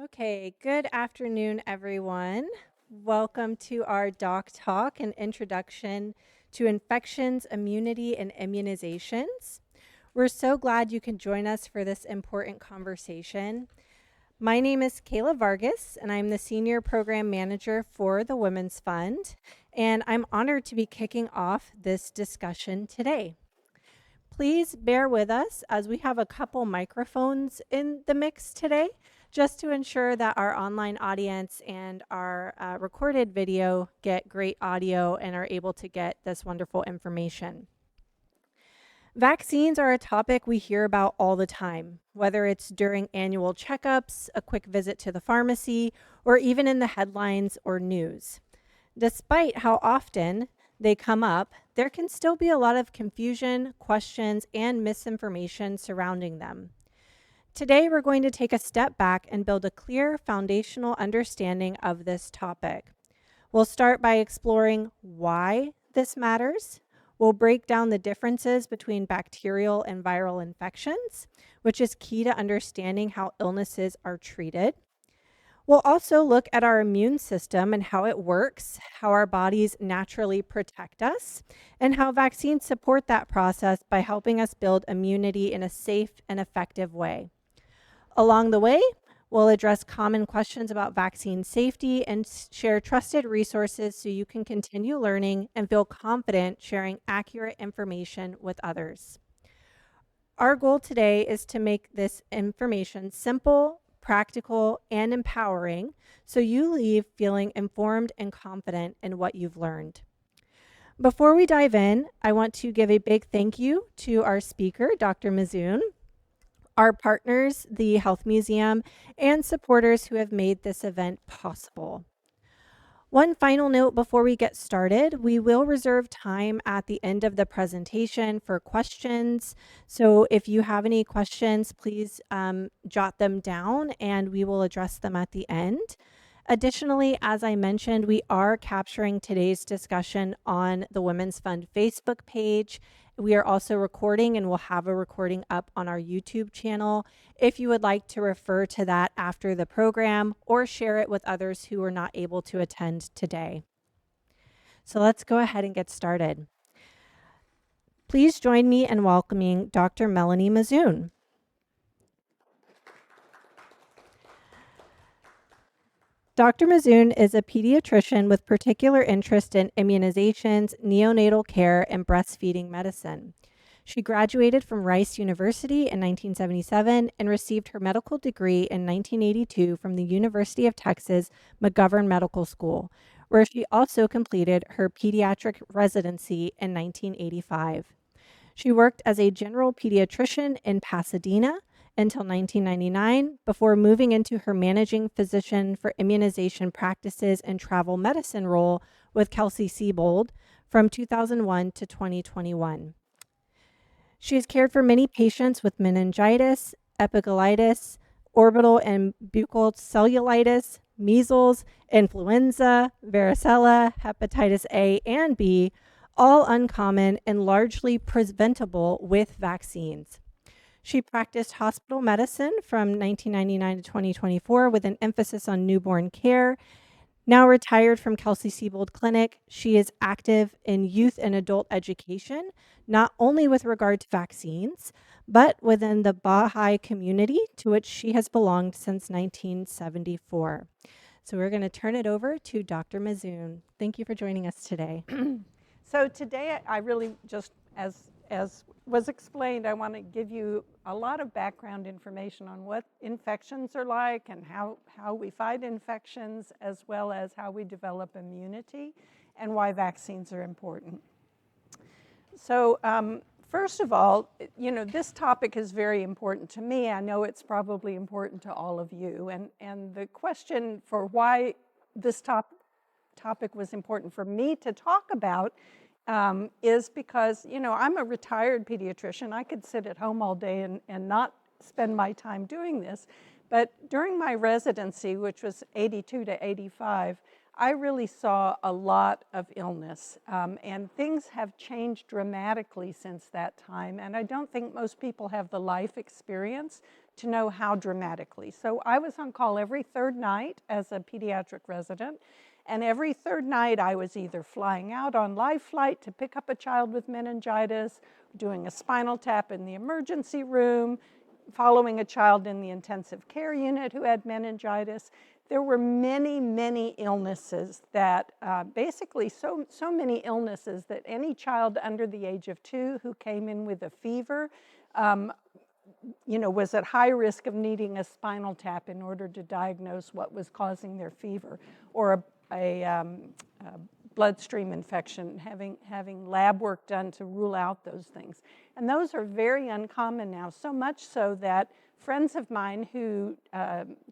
Okay, good afternoon, everyone. Welcome to our Doc Talk, an introduction to infections, immunity, and immunizations. We're so glad you can join us for this important conversation. My name is Kayla Vargas, and I'm the Senior Program Manager for the Women's Fund, and I'm honored to be kicking off this discussion today. Please bear with us as we have a couple microphones in the mix today, just to ensure that our online audience and our recorded video get great audio and are able to get this wonderful information. Vaccines are a topic we hear about all the time, whether it's during annual checkups, a quick visit to the pharmacy, or even in the headlines or news. Despite how often they come up, there can still be a lot of confusion, questions, and misinformation surrounding them. Today, we're going to take a step back and build a clear foundational understanding of this topic. We'll start by exploring why this matters. We'll break down the differences between bacterial and viral infections, which is key to understanding how illnesses are treated. We'll also look at our immune system and how it works, how our bodies naturally protect us, and how vaccines support that process by helping us build immunity in a safe and effective way. Along the way, we'll address common questions about vaccine safety and share trusted resources so you can continue learning and feel confident sharing accurate information with others. Our goal today is to make this information simple, practical, and empowering so you leave feeling informed and confident in what you've learned. Before we dive in, I want to give a big thank you to our speaker, Dr. Mouzoon, our partners, the Health Museum, and supporters who have made this event possible. One final note before we get started, we will reserve time at the end of the presentation for questions. So if you have any questions, please jot them down and we will address them at the end. Additionally, as I mentioned, we are capturing today's discussion on the Women's Fund Facebook page. We are also recording and we'll have a recording up on our YouTube channel if you would like to refer to that after the program or share it with others who were not able to attend today. So let's go ahead and get started. Please join me in welcoming Dr. Melanie Mouzoon. Dr. Mouzoon is a pediatrician with particular interest in immunizations, neonatal care, and breastfeeding medicine. She graduated from Rice University in 1977 and received her medical degree in 1982 from the University of Texas McGovern Medical School, where she also completed her pediatric residency in 1985. She worked as a general pediatrician in Pasadena until 1999 before moving into her managing physician for immunization practices and travel medicine role with Kelsey-Seybold from 2001 to 2021. She has cared for many patients with meningitis, epiglottitis, orbital and buccal cellulitis, measles, influenza, varicella, hepatitis A and B, all uncommon and largely preventable with vaccines. She practiced hospital medicine from 1999 to 2024 with an emphasis on newborn care. Now retired from Kelsey-Seybold Clinic, she is active in youth and adult education, not only with regard to vaccines, but within the Baha'i community to which she has belonged since 1974. So we're going to turn it over to Dr. Mouzoon. Thank you for joining us today. So today I really just, as was explained, I want to give you a lot of background information on what infections are like and how we fight infections, as well as how we develop immunity and why vaccines are important. So first of all, this topic is very important to me. I know it's probably important to all of you. And the question for why this topic was important for me to talk about is because, I'm a retired pediatrician. I could sit at home all day and not spend my time doing this. But during my residency, which was 82 to 85, I really saw a lot of illness. And things have changed dramatically since that time. And I don't think most people have the life experience to know how dramatically. So I was on call every third night as a pediatric resident, and every third night I was either flying out on live flight to pick up a child with meningitis, doing a spinal tap in the emergency room, following a child in the intensive care unit who had meningitis. There were many, many illnesses that basically so many illnesses that any child under the age of 2 who came in with a fever was at high risk of needing a spinal tap in order to diagnose what was causing their fever, or a bloodstream infection, having lab work done to rule out those things. And those are very uncommon now, so much so that friends of mine who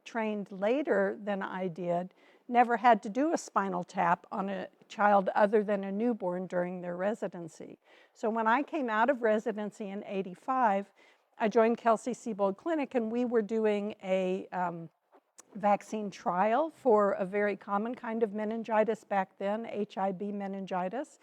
trained later than I did never had to do a spinal tap on a child other than a newborn during their residency. So when I came out of residency in '85, I joined Kelsey-Seybold Clinic, and we were doing a vaccine trial for a very common kind of meningitis back then, HIB meningitis.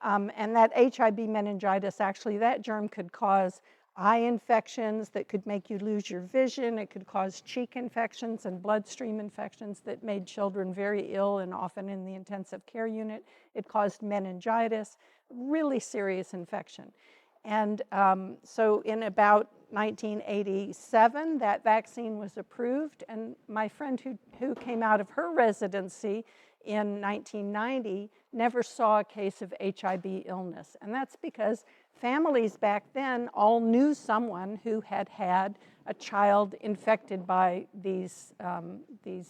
And that HIB meningitis, actually, that germ could cause eye infections that could make you lose your vision. It could cause cheek infections and bloodstream infections that made children very ill and often in the intensive care unit. It caused meningitis, really serious infection. And so in about 1987, that vaccine was approved, and my friend who came out of her residency in 1990 never saw a case of HIB illness. And that's because families back then all knew someone who had had a child infected by these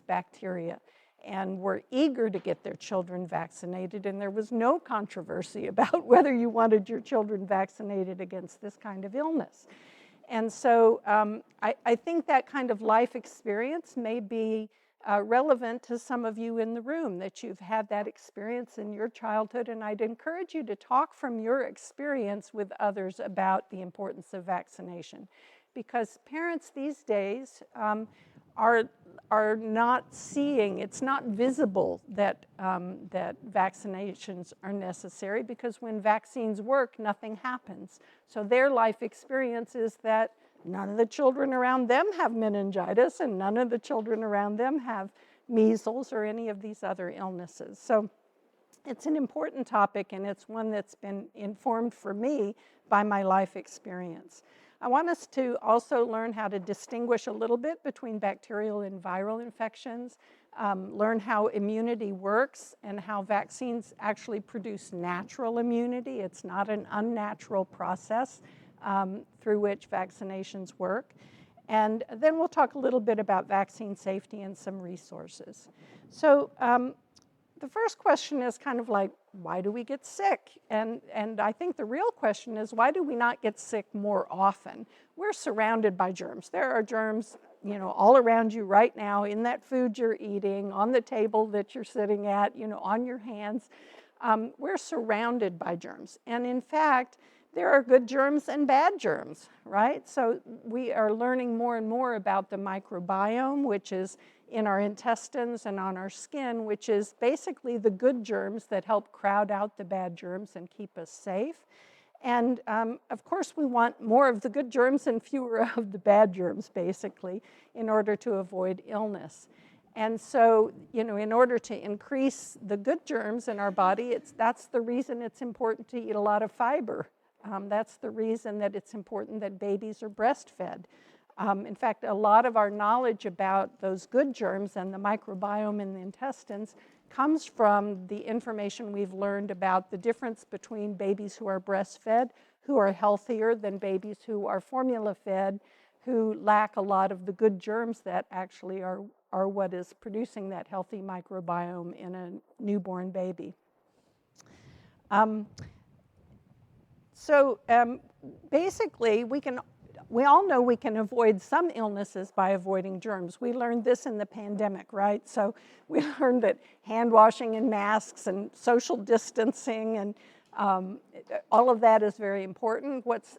bacteria, and were eager to get their children vaccinated, and there was no controversy about whether you wanted your children vaccinated against this kind of illness. And so I think that kind of life experience may be relevant to some of you in the room, that you've had that experience in your childhood, and I'd encourage you to talk from your experience with others about the importance of vaccination. Because parents these days are not seeing, it's not visible that vaccinations are necessary, because when vaccines work, nothing happens. So their life experience is that none of the children around them have meningitis, and none of the children around them have measles or any of these other illnesses. So it's an important topic, and it's one that's been informed for me by my life experience. I want us to also learn how to distinguish a little bit between bacterial and viral infections, learn how immunity works and how vaccines actually produce natural immunity. It's not an unnatural process through which vaccinations work. And then we'll talk a little bit about vaccine safety and some resources. So the first question is kind of like, why do we get sick? And I think the real question is, why do we not get sick more often? We're surrounded by germs. There are germs, all around you right now, in that food you're eating, on the table that you're sitting at, on your hands. We're surrounded by germs. And in fact, there are good germs and bad germs, right? So we are learning more and more about the microbiome, which is in our intestines and on our skin, which is basically the good germs that help crowd out the bad germs and keep us safe. And of course, we want more of the good germs and fewer of the bad germs, basically, in order to avoid illness. And so, in order to increase the good germs in our body, that's the reason it's important to eat a lot of fiber. That's the reason that it's important that babies are breastfed. In fact, a lot of our knowledge about those good germs and the microbiome in the intestines comes from the information we've learned about the difference between babies who are breastfed, who are healthier than babies who are formula fed, who lack a lot of the good germs that actually are what is producing that healthy microbiome in a newborn baby. Basically, we all know we can avoid some illnesses by avoiding germs. We learned this in the pandemic, right? So we learned that hand washing and masks and social distancing and all of that is very important. What's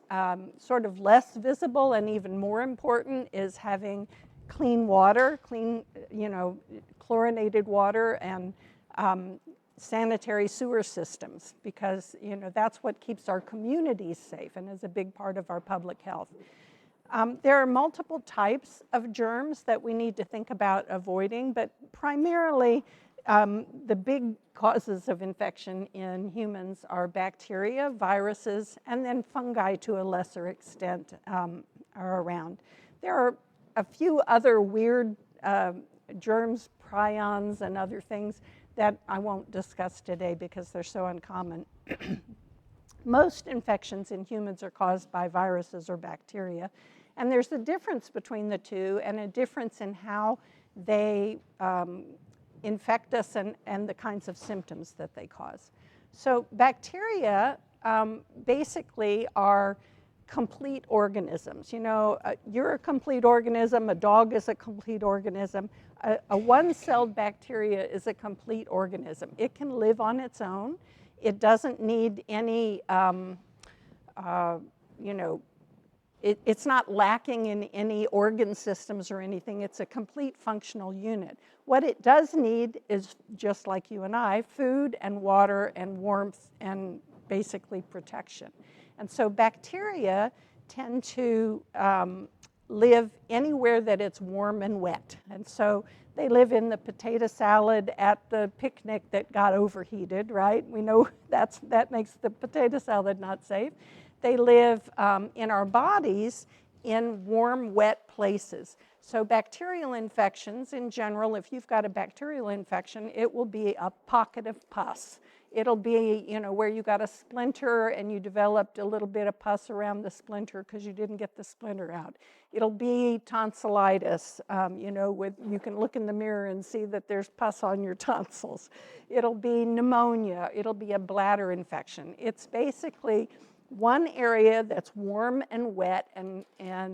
sort of less visible and even more important is having clean water, chlorinated water, and sanitary sewer systems, because that's what keeps our communities safe and is a big part of our public health. There are multiple types of germs that we need to think about avoiding, but primarily the big causes of infection in humans are bacteria, viruses, and then fungi to a lesser extent are around. There are a few other weird germs, prions, and other things that I won't discuss today because they're so uncommon. Most infections in humans are caused by viruses or bacteria, and there's a difference between the two and a difference in how they infect us and the kinds of symptoms that they cause. So bacteria basically are complete organisms. You know, you're a complete organism, a dog is a complete organism. A one-celled bacteria is a complete organism. It can live on its own. It doesn't need any, you know, it's not lacking in any organ systems or anything. It's a complete functional unit. What it does need is, just like you and I, food and water and warmth and basically protection. And so bacteria tend to live anywhere that it's warm and wet. And so they live in the potato salad at the picnic that got overheated, right? We know that makes the potato salad not safe. They live in our bodies in warm, wet places. So bacterial infections in general, if you've got a bacterial infection, it will be a pocket of pus. It'll be, you know, where you got a splinter and you developed a little bit of pus around the splinter because you didn't get the splinter out. It'll be tonsillitis, you know, you can look in the mirror and see that there's pus on your tonsils. It'll be pneumonia. It'll be a bladder infection. It's basically one area that's warm and wet, and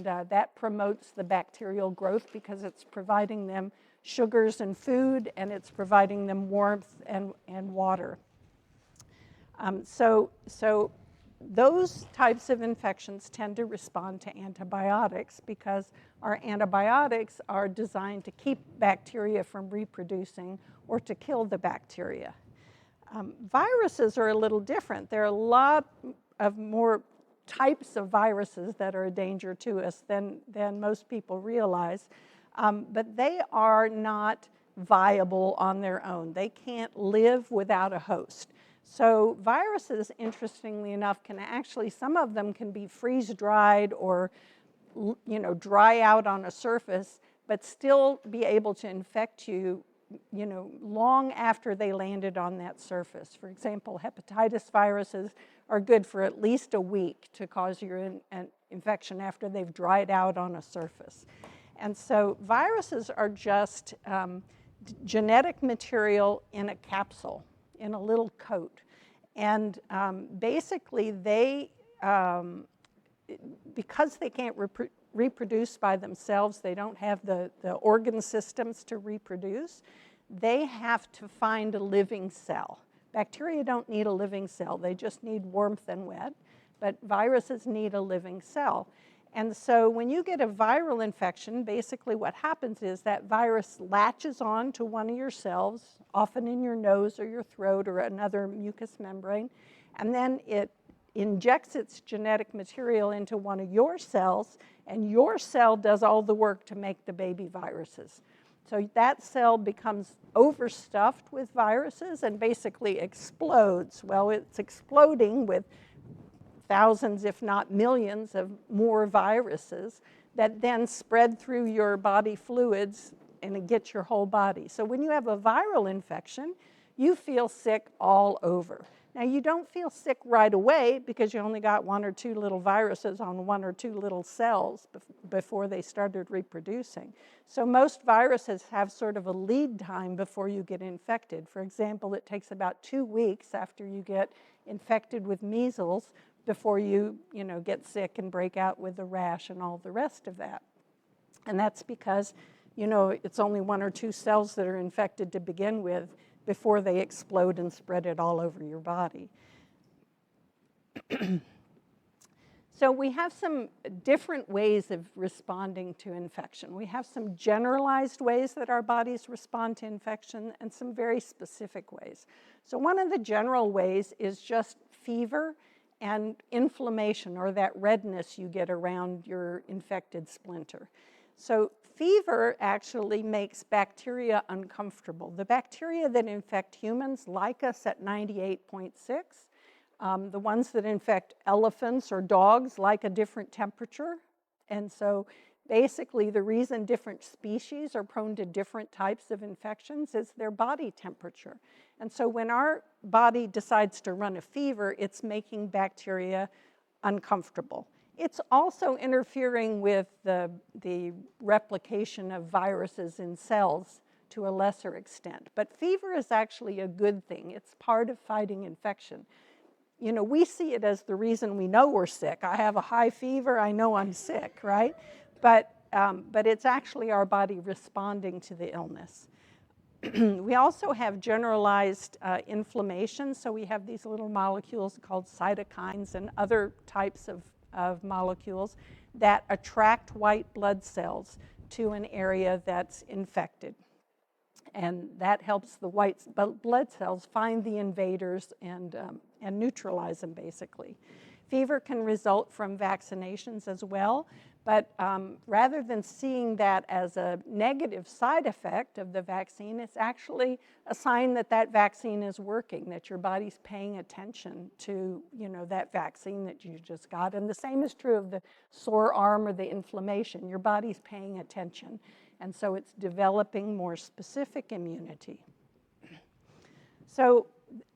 that promotes the bacterial growth because it's providing them sugars and food, and it's providing them warmth and water. So those types of infections tend to respond to antibiotics because our antibiotics are designed to keep bacteria from reproducing or to kill the bacteria. Viruses are a little different. There are a lot of more types of viruses that are a danger to us than most people realize, but they are not viable on their own. They can't live without a host. So viruses, interestingly enough, can actually, some of them can be freeze-dried or, you know, dry out on a surface, but still be able to infect you, you know, long after they landed on that surface. For example, hepatitis viruses are good for at least a week to cause your an infection after they've dried out on a surface. And so viruses are just genetic material in a capsule, in a little coat. And basically they, because they can't reproduce by themselves, they don't have the organ systems to reproduce, they have to find a living cell. Bacteria don't need a living cell, they just need warmth and wet, but viruses need a living cell. And so when you get a viral infection, basically what happens is that virus latches on to one of your cells, often in your nose or your throat or another mucous membrane, and then it injects its genetic material into one of your cells, and your cell does all the work to make the baby viruses. So that cell becomes overstuffed with viruses and basically explodes. Well, it's exploding with thousands, if not millions, of more viruses that then spread through your body fluids and get your whole body. So when you have a viral infection, you feel sick all over. Now, you don't feel sick right away because you only got one or two little viruses on one or two little cells before they started reproducing. So most viruses have sort of a lead time before you get infected. For example, it takes about 2 weeks after you get infected with measles before you get sick and break out with a rash and all the rest of that. And that's because, it's only one or two cells that are infected to begin with before they explode and spread it all over your body. So we have some different ways of responding to infection. We have some generalized ways that our bodies respond to infection and some very specific ways. So one of the general ways is just fever and inflammation, or that redness you get around your infected splinter. So fever actually makes bacteria uncomfortable. The bacteria that infect humans like us at 98.6. The ones that infect elephants or dogs like a different temperature. And so basically the reason different species are prone to different types of infections is their body temperature. And so when our body decides to run a fever, it's making bacteria uncomfortable. It's also interfering with the replication of viruses in cells to a lesser extent. But fever is actually a good thing. It's part of fighting infection. You know, we see it as the reason we know we're sick. I have a high fever, I know I'm sick, right? But it's actually our body responding to the illness. We also have generalized inflammation. So we have these little molecules called cytokines and other types of molecules that attract white blood cells to an area that's infected. And that helps the white blood cells find the invaders and neutralize them, basically. Fever can result from vaccinations as well, but rather than seeing that as a negative side effect of the vaccine, it's actually a sign that that vaccine is working, that your body's paying attention to, you know, that vaccine that you just got. And the same is true of the sore arm or the inflammation. Your body's paying attention. And so it's developing more specific immunity. So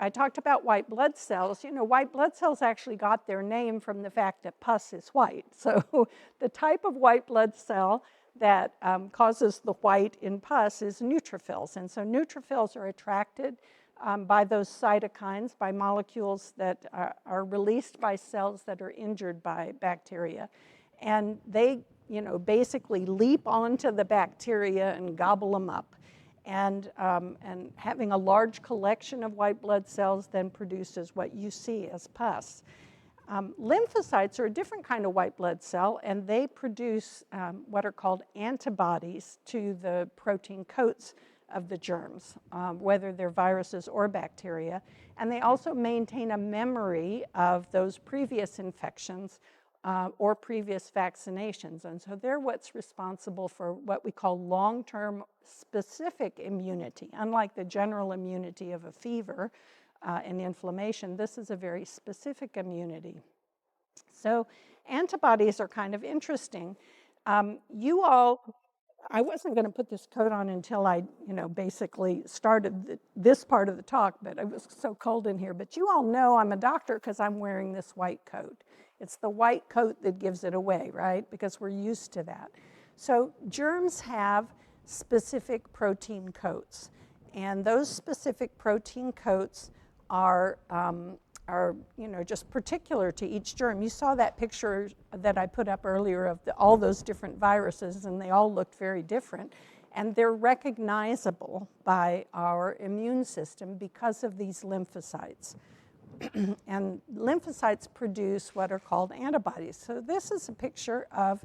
I talked about white blood cells. You know, white blood cells actually got their name from the fact that pus is white. So the type of white blood cell that causes the white in pus is neutrophils. And so neutrophils are attracted by those cytokines, by molecules that are released by cells that are injured by bacteria. And they, you know, basically leap onto the bacteria and gobble them up. And having a large collection of white blood cells then produces what you see as pus. Lymphocytes are a different kind of white blood cell, and they produce what are called antibodies to the protein coats of the germs, whether they're viruses or bacteria. And they also maintain a memory of those previous infections or previous vaccinations. And so they're what's responsible for what we call long-term specific immunity. Unlike the general immunity of a fever and inflammation, this is a very specific immunity. So antibodies are kind of interesting. I wasn't going to put this coat on until I, you know, basically started this part of the talk, but it was so cold in here. But you all know I'm a doctor because I'm wearing this white coat. It's the white coat that gives it away, right? Because we're used to that. So germs have specific protein coats, and those specific protein coats are you know, just particular to each germ. You saw that picture that I put up earlier of all those different viruses, and they all looked very different. And they're recognizable by our immune system because of these lymphocytes. And lymphocytes produce what are called antibodies. So this is a picture of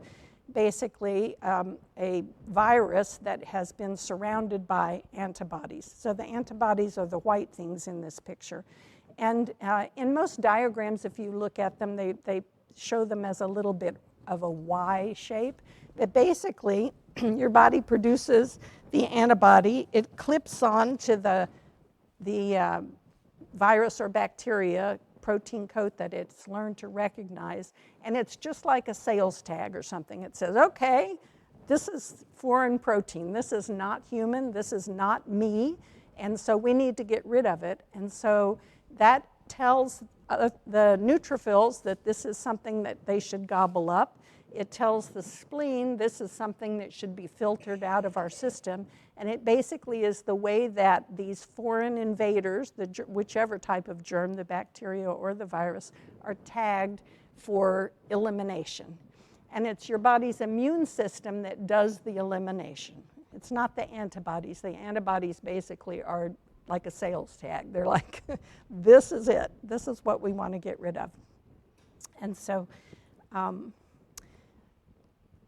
basically a virus that has been surrounded by antibodies. So the antibodies are the white things in this picture. And in most diagrams, if you look at them, they show them as a little bit of a Y shape. But basically, your body produces the antibody. It clips on to the virus or bacteria protein coat that it's learned to recognize. And it's just like a sales tag or something. It says, okay, this is foreign protein. This is not human. This is not me. And so we need to get rid of it. And so that tells the neutrophils that this is something that they should gobble up. It tells the spleen this is something that should be filtered out of our system. And it basically is the way that these foreign invaders, whichever type of germ, the bacteria or the virus, are tagged for elimination. And it's your body's immune system that does the elimination. It's not the antibodies. The antibodies basically are like a sales tag. They're like, this is it. This is what we want to get rid of. And so,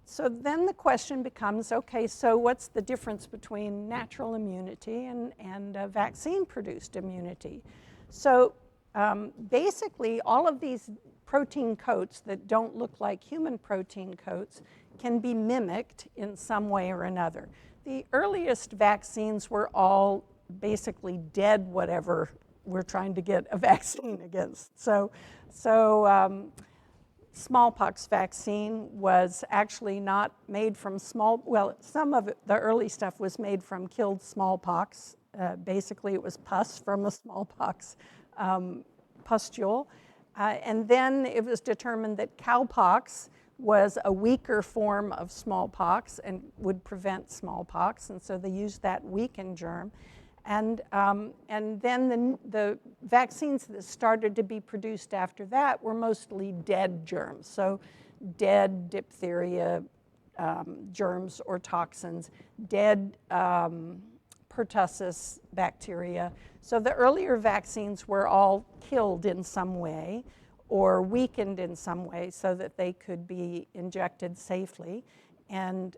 so then the question becomes, okay, so what's the difference between natural immunity and vaccine-produced immunity? So basically all of these protein coats that don't look like human protein coats can be mimicked in some way or another. The earliest vaccines were all basically dead whatever we're trying to get a vaccine against. So smallpox vaccine was actually not made from some of the early stuff was made from killed smallpox. Basically, it was pus from a smallpox pustule. And then it was determined that cowpox was a weaker form of smallpox and would prevent smallpox, and so they used that weakened germ. And then the vaccines that started to be produced after that were mostly dead germs, so dead diphtheria germs or toxins, dead pertussis bacteria. So the earlier vaccines were all killed in some way or weakened in some way so that they could be injected safely. And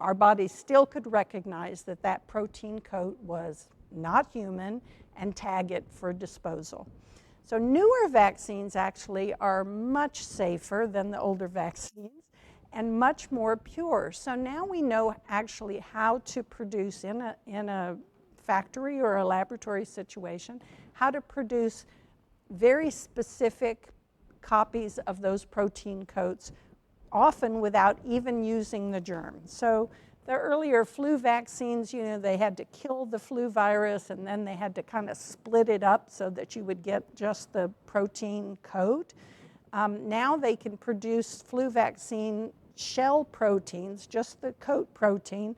our bodies still could recognize that that protein coat was not human and tag it for disposal. So newer vaccines actually are much safer than the older vaccines and much more pure. So now we know actually how to produce in a factory or a laboratory situation, how to produce very specific copies of those protein coats, often without even using the germ. So the earlier flu vaccines, they had to kill the flu virus and then they had to kind of split it up so that you would get just the protein coat. Now they can produce flu vaccine shell proteins, just the coat protein,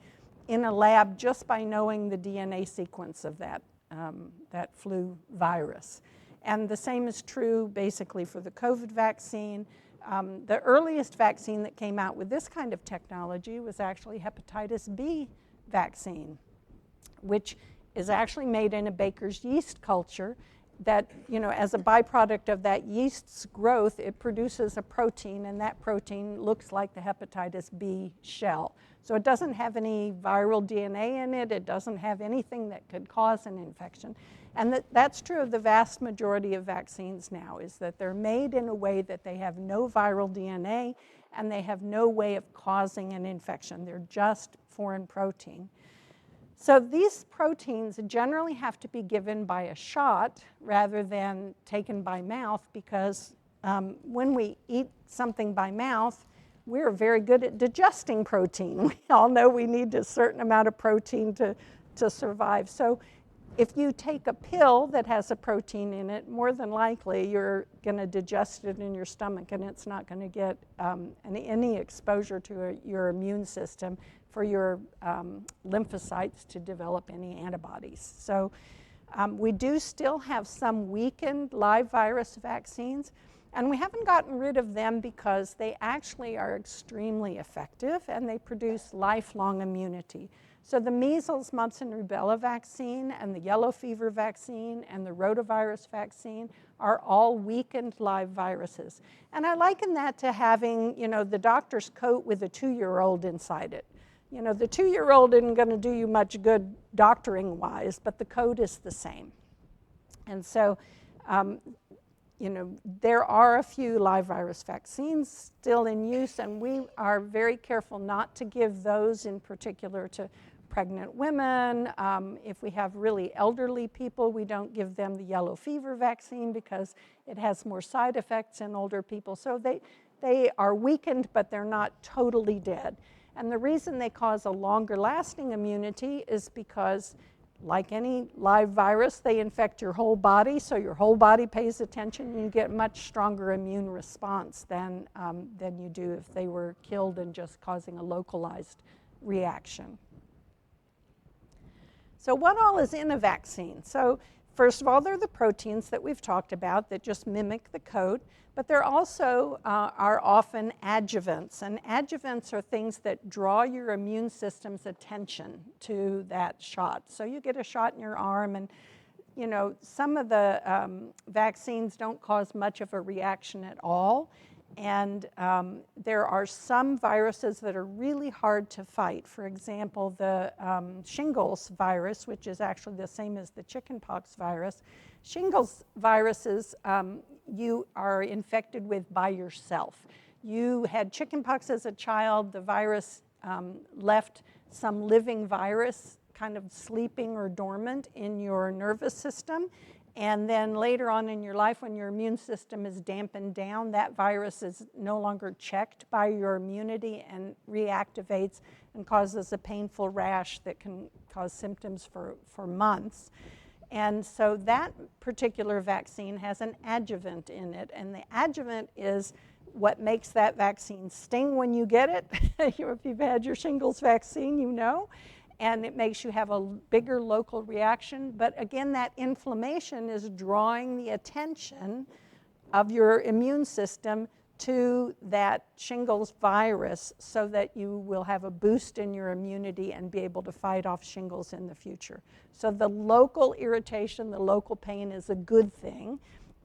in a lab just by knowing the DNA sequence of that flu virus. And the same is true basically for the COVID vaccine. The earliest vaccine that came out with this kind of technology was actually hepatitis B vaccine, which is actually made in a baker's yeast culture that, as a byproduct of that yeast's growth, it produces a protein, and that protein looks like the hepatitis B shell. So it doesn't have any viral DNA in it. It doesn't have anything that could cause an infection. And that's true of the vast majority of vaccines now, is that they're made in a way that they have no viral DNA and they have no way of causing an infection. They're just foreign protein. So these proteins generally have to be given by a shot rather than taken by mouth because when we eat something by mouth, we're very good at digesting protein. We all know we need a certain amount of protein to survive. So if you take a pill that has a protein in it, more than likely you're going to digest it in your stomach and it's not going to get any exposure to your immune system for your lymphocytes to develop any antibodies. So we do still have some weakened live virus vaccines, and we haven't gotten rid of them because they actually are extremely effective and they produce lifelong immunity. So the measles, mumps, and rubella vaccine and the yellow fever vaccine and the rotavirus vaccine are all weakened live viruses. And I liken that to having, the doctor's coat with a 2-year-old inside it. The 2-year-old isn't going to do you much good doctoring-wise, but the coat is the same. And so, there are a few live virus vaccines still in use, and we are very careful not to give those in particular to pregnant women. If we have really elderly people, we don't give them the yellow fever vaccine because it has more side effects in older people. So they are weakened, but they're not totally dead. And the reason they cause a longer lasting immunity is because, like any live virus, they infect your whole body, so your whole body pays attention and you get much stronger immune response than you do if they were killed and just causing a localized reaction. So what all is in a vaccine? So first of all, they're the proteins that we've talked about that just mimic the coat, but there also are often adjuvants, and adjuvants are things that draw your immune system's attention to that shot. So you get a shot in your arm, and some of the vaccines don't cause much of a reaction at all, And there are some viruses that are really hard to fight. For example, the shingles virus, which is actually the same as the chickenpox virus. Shingles viruses you are infected with by yourself. You had chickenpox as a child, the virus left some living virus kind of sleeping or dormant in your nervous system. And then later on in your life, when your immune system is dampened down, that virus is no longer checked by your immunity and reactivates and causes a painful rash that can cause symptoms for months. And so that particular vaccine has an adjuvant in it, and the adjuvant is what makes that vaccine sting when you get it. If you've had your shingles vaccine, you know. And it makes you have a bigger local reaction. But again, that inflammation is drawing the attention of your immune system to that shingles virus so that you will have a boost in your immunity and be able to fight off shingles in the future. So the local irritation, the local pain is a good thing,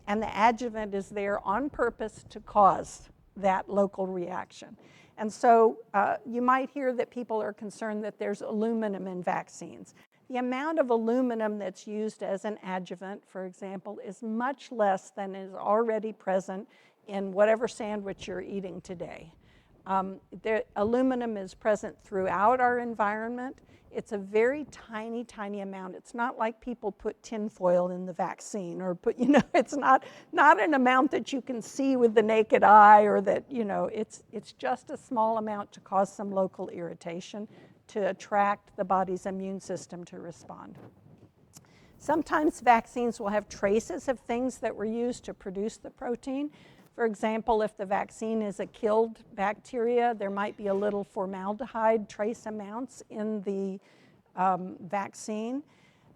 and the adjuvant is there on purpose to cause that local reaction. And so you might hear that people are concerned that there's aluminum in vaccines. The amount of aluminum that's used as an adjuvant, for example, is much less than is already present in whatever sandwich you're eating today. The aluminum is present throughout our environment. It's a very tiny, tiny amount. It's not like people put tinfoil in the vaccine or put, it's not an amount that you can see with the naked eye or that, it's just a small amount to cause some local irritation to attract the body's immune system to respond. Sometimes vaccines will have traces of things that were used to produce the protein. For example, if the vaccine is a killed bacteria, there might be a little formaldehyde trace amounts in the vaccine.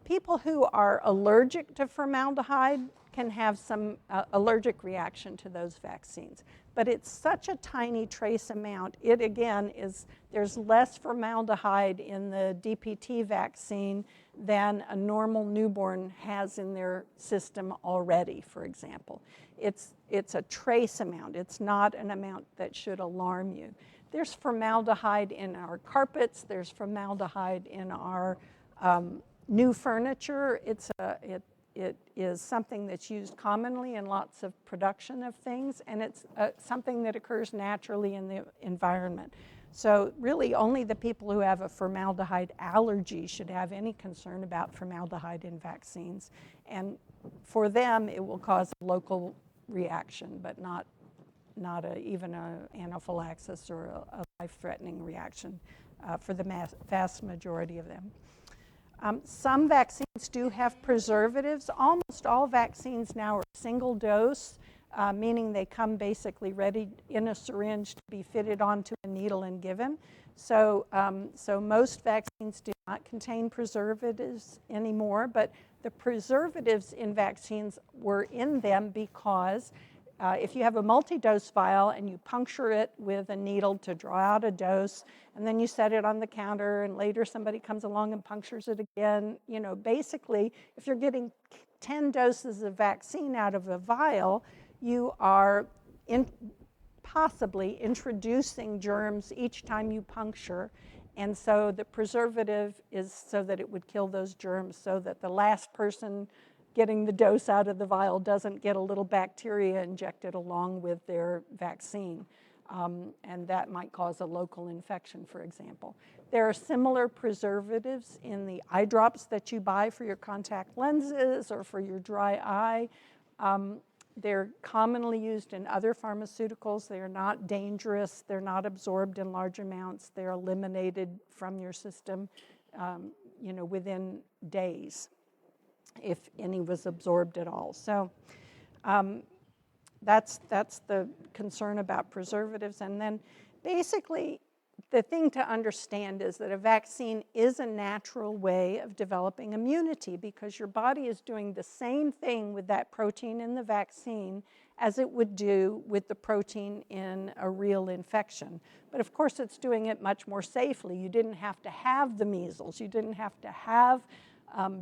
People who are allergic to formaldehyde can have some allergic reaction to those vaccines. But it's such a tiny trace amount. It, again, there's less formaldehyde in the DPT vaccine than a normal newborn has in their system already, for example. It's a trace amount. It's not an amount that should alarm you. There's formaldehyde in our carpets. There's formaldehyde in our new furniture. It is something that's used commonly in lots of production of things, and it's something that occurs naturally in the environment. So really only the people who have a formaldehyde allergy should have any concern about formaldehyde in vaccines. And for them, it will cause a local reaction, but not even an anaphylaxis or a life-threatening reaction for the vast majority of them. Some vaccines do have preservatives. Almost all vaccines now are single dose, meaning they come basically ready in a syringe to be fitted onto a needle and given. So most vaccines do not contain preservatives anymore, but the preservatives in vaccines were in them because if you have a multi-dose vial and you puncture it with a needle to draw out a dose, and then you set it on the counter, and later somebody comes along and punctures it again, basically, if you're getting 10 doses of vaccine out of a vial, you are possibly introducing germs each time you puncture. And so the preservative is so that it would kill those germs, so that the last person getting the dose out of the vial doesn't get a little bacteria injected along with their vaccine. And that might cause a local infection, for example. There are similar preservatives in the eye drops that you buy for your contact lenses or for your dry eye. They're commonly used in other pharmaceuticals. They are not dangerous. They're not absorbed in large amounts. They're eliminated from your system, within days, if any was absorbed at all. So that's the concern about preservatives. And then basically, the thing to understand is that a vaccine is a natural way of developing immunity because your body is doing the same thing with that protein in the vaccine as it would do with the protein in a real infection. But of course, it's doing it much more safely. You didn't have to have the measles. You didn't have to have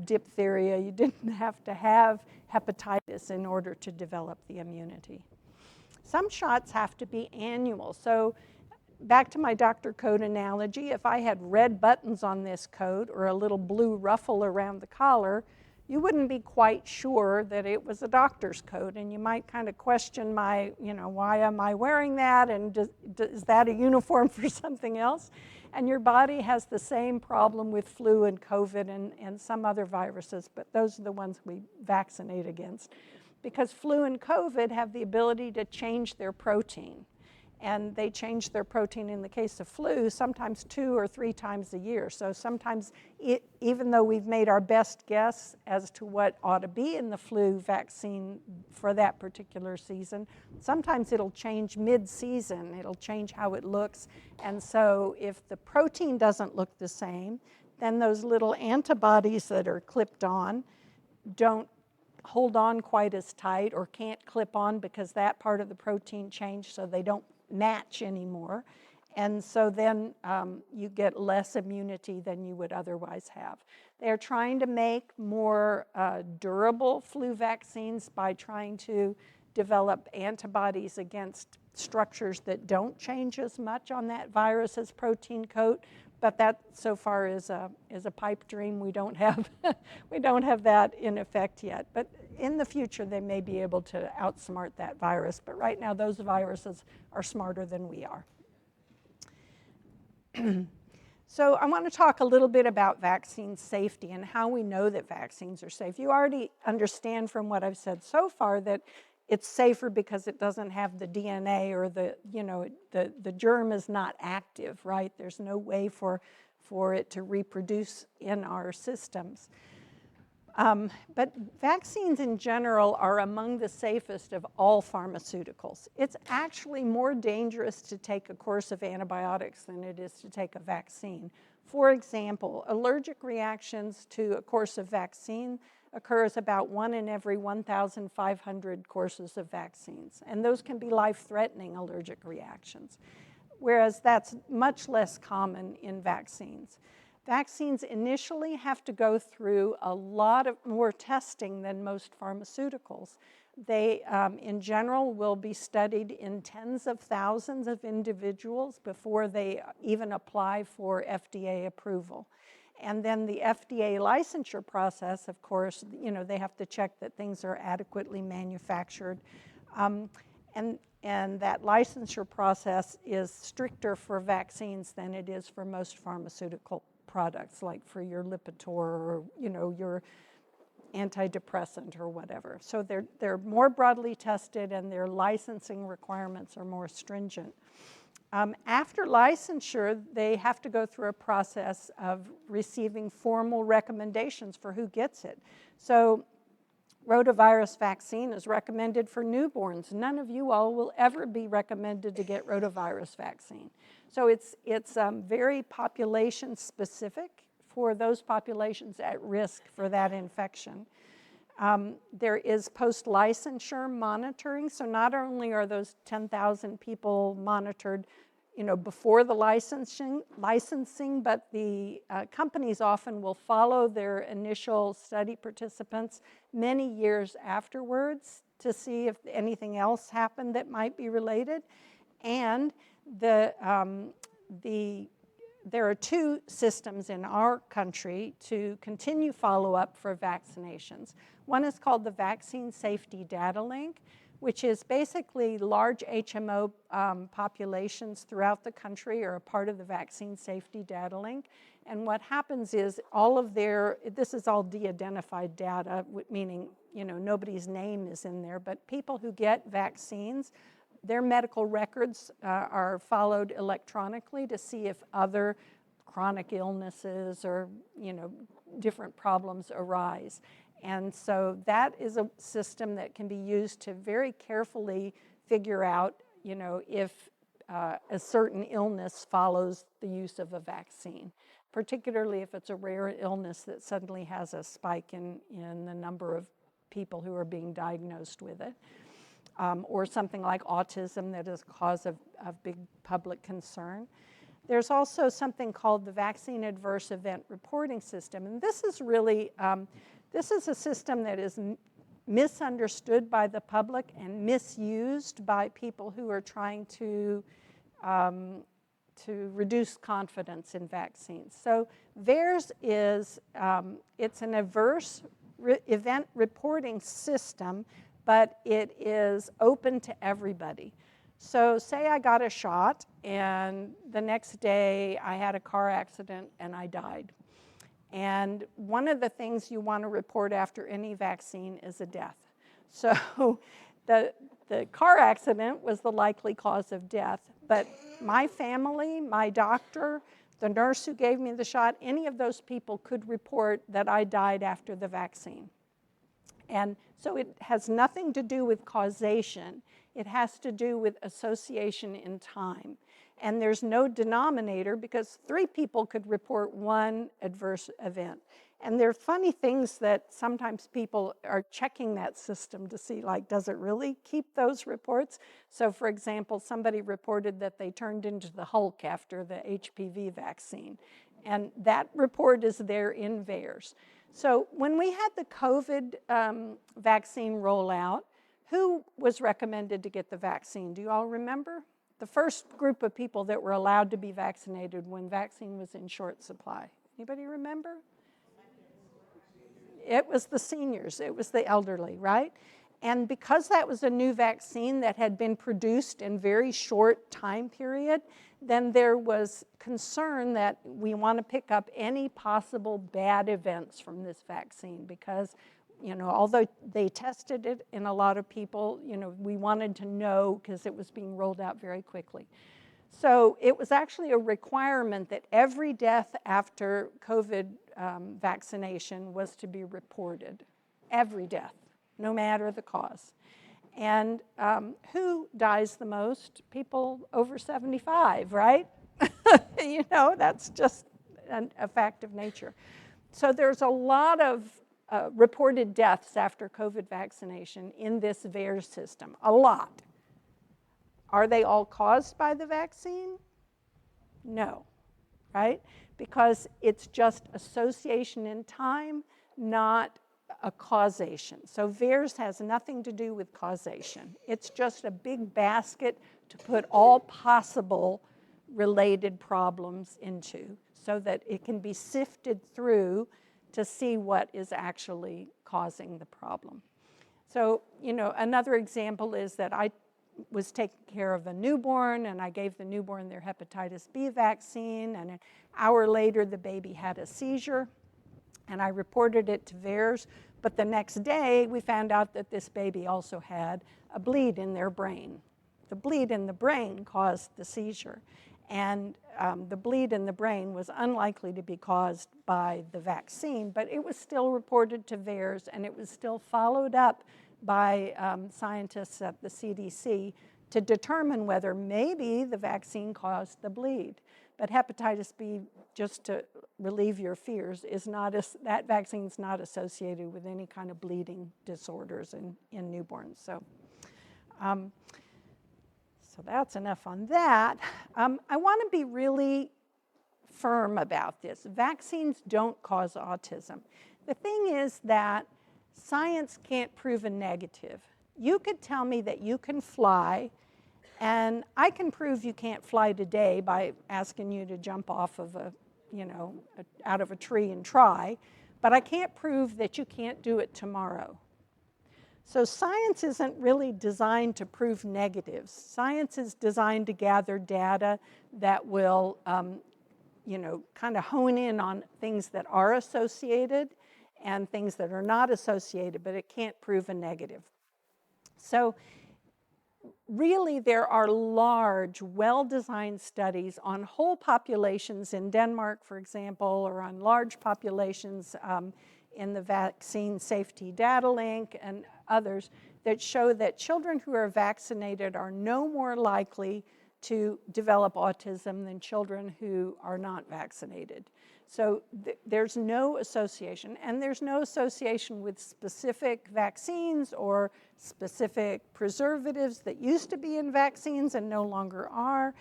diphtheria. You didn't have to have hepatitis in order to develop the immunity. Some shots have to be annual. So back to my doctor coat analogy, if I had red buttons on this coat or a little blue ruffle around the collar, you wouldn't be quite sure that it was a doctor's coat, and you might kind of question why am I wearing that, and is that a uniform for something else? And your body has the same problem with flu and COVID and some other viruses, but those are the ones we vaccinate against. Because flu and COVID have the ability to change their protein. And they change their protein in the case of flu sometimes 2 or 3 times a year. So sometimes, even though we've made our best guess as to what ought to be in the flu vaccine for that particular season, sometimes it'll change mid-season. It'll change how it looks. And so if the protein doesn't look the same, then those little antibodies that are clipped on don't hold on quite as tight or can't clip on because that part of the protein changed, so they don't match anymore. And so then you get less immunity than you would otherwise have. They're trying to make more durable flu vaccines by trying to develop antibodies against structures that don't change as much on that virus's protein coat. But that so far is a pipe dream. We don't have we don't have that in effect yet. But in the future, they may be able to outsmart that virus. But right now, those viruses are smarter than we are. So I want to talk a little bit about vaccine safety and how we know that vaccines are safe. You already understand from what I've said so far that it's safer because it doesn't have the DNA or the germ is not active, right? There's no way for it to reproduce in our systems. But vaccines in general are among the safest of all pharmaceuticals. It's actually more dangerous to take a course of antibiotics than it is to take a vaccine. For example, allergic reactions to a course of vaccine occurs about 1 in every 1,500 courses of vaccines. And those can be life-threatening allergic reactions, whereas that's much less common in vaccines. Vaccines initially have to go through a lot of more testing than most pharmaceuticals. They, in general, will be studied in tens of thousands of individuals before they even apply for FDA approval. And then the FDA licensure process, of course, they have to check that things are adequately manufactured. And that licensure process is stricter for vaccines than it is for most pharmaceutical products, like for your Lipitor or your antidepressant or whatever. So they're more broadly tested and their licensing requirements are more stringent. After licensure, they have to go through a process of receiving formal recommendations for who gets it. So rotavirus vaccine is recommended for newborns. None of you all will ever be recommended to get rotavirus vaccine. So it's very population specific for those populations at risk for that infection. There is post-licensure monitoring. So not only are those 10,000 people monitored before the licensing, but the companies often will follow their initial study participants many years afterwards to see if anything else happened that might be related. And there are 2 systems in our country to continue follow-up for vaccinations. One is called the Vaccine Safety Data Link, which is basically large HMO populations throughout the country are a part of the Vaccine Safety Data Link. And what happens is this is all de-identified data, meaning nobody's name is in there, but people who get vaccines, their medical records are followed electronically to see if other chronic illnesses or different problems arise. And so that is a system that can be used to very carefully figure out, if a certain illness follows the use of a vaccine, particularly if it's a rare illness that suddenly has a spike in the number of people who are being diagnosed with it, or something like autism that is a cause of big public concern. There's also something called the Vaccine Adverse Event Reporting System, and this is really this is a system that is misunderstood by the public and misused by people who are trying to reduce confidence in vaccines. So VAERS is, it's an adverse event reporting system, but it is open to everybody. So say I got a shot and the next day I had a car accident and I died. And one of the things you want to report after any vaccine is a death. So the car accident was the likely cause of death, but my family, my doctor, the nurse who gave me the shot, any of those people could report that I died after the vaccine. And so it has nothing to do with causation. It has to do with association in time. And there's no denominator because 3 people could report one adverse event. And there are funny things that sometimes people are checking that system to see, like, does it really keep those reports? So for example, somebody reported that they turned into the Hulk after the HPV vaccine. And that report is there in VAERS. So when we had the COVID vaccine rollout, who was recommended to get the vaccine? Do you all remember? The first group of people that were allowed to be vaccinated when vaccine was in short supply. Anybody remember? It was the seniors, it was the elderly, right? And because that was a new vaccine that had been produced in very short time period, then there was concern that we want to pick up any possible bad events from this vaccine because, you know, although they tested it in a lot of people, you know, we wanted to know because it was being rolled out very quickly. So it was actually a requirement that every death after COVID vaccination was to be reported. Every death, no matter the cause. And who dies the most? People over 75, right? You know, that's just a fact of nature. So there's a lot of reported deaths after COVID vaccination in this VAERS system, a lot. Are they all caused by the vaccine? No, right? Because it's just association in time, not a causation. So VAERS has nothing to do with causation. It's just a big basket to put all possible related problems into so that it can be sifted through to see what is actually causing the problem. So, you know, another example is that I was taking care of a newborn and I gave the newborn their hepatitis B vaccine, and an hour later the baby had a seizure and I reported it to VAERS, but the next day we found out that this baby also had a bleed in their brain. The bleed in the brain caused the seizure, and the bleed in the brain was unlikely to be caused by the vaccine, but it was still reported to VAERS and it was still followed up by scientists at the CDC to determine whether maybe the vaccine caused the bleed. But hepatitis B, just to relieve your fears, is not that vaccine is not associated with any kind of bleeding disorders in newborns. So that's enough on that. I want to be really firm about this. Vaccines don't cause autism. The thing is that science can't prove a negative. You could tell me that you can fly, and I can prove you can't fly today by asking you to jump off of out of a tree and try, but I can't prove that you can't do it tomorrow. So science isn't really designed to prove negatives. Science is designed to gather data that will, kind of hone in on things that are associated and things that are not associated, but it can't prove a negative. So really, there are large, well-designed studies on whole populations in Denmark, for example, or on large populations in the Vaccine Safety Data Link and others that show that children who are vaccinated are no more likely to develop autism than children who are not vaccinated. So there's no association, and there's no association with specific vaccines or specific preservatives that used to be in vaccines and no longer are.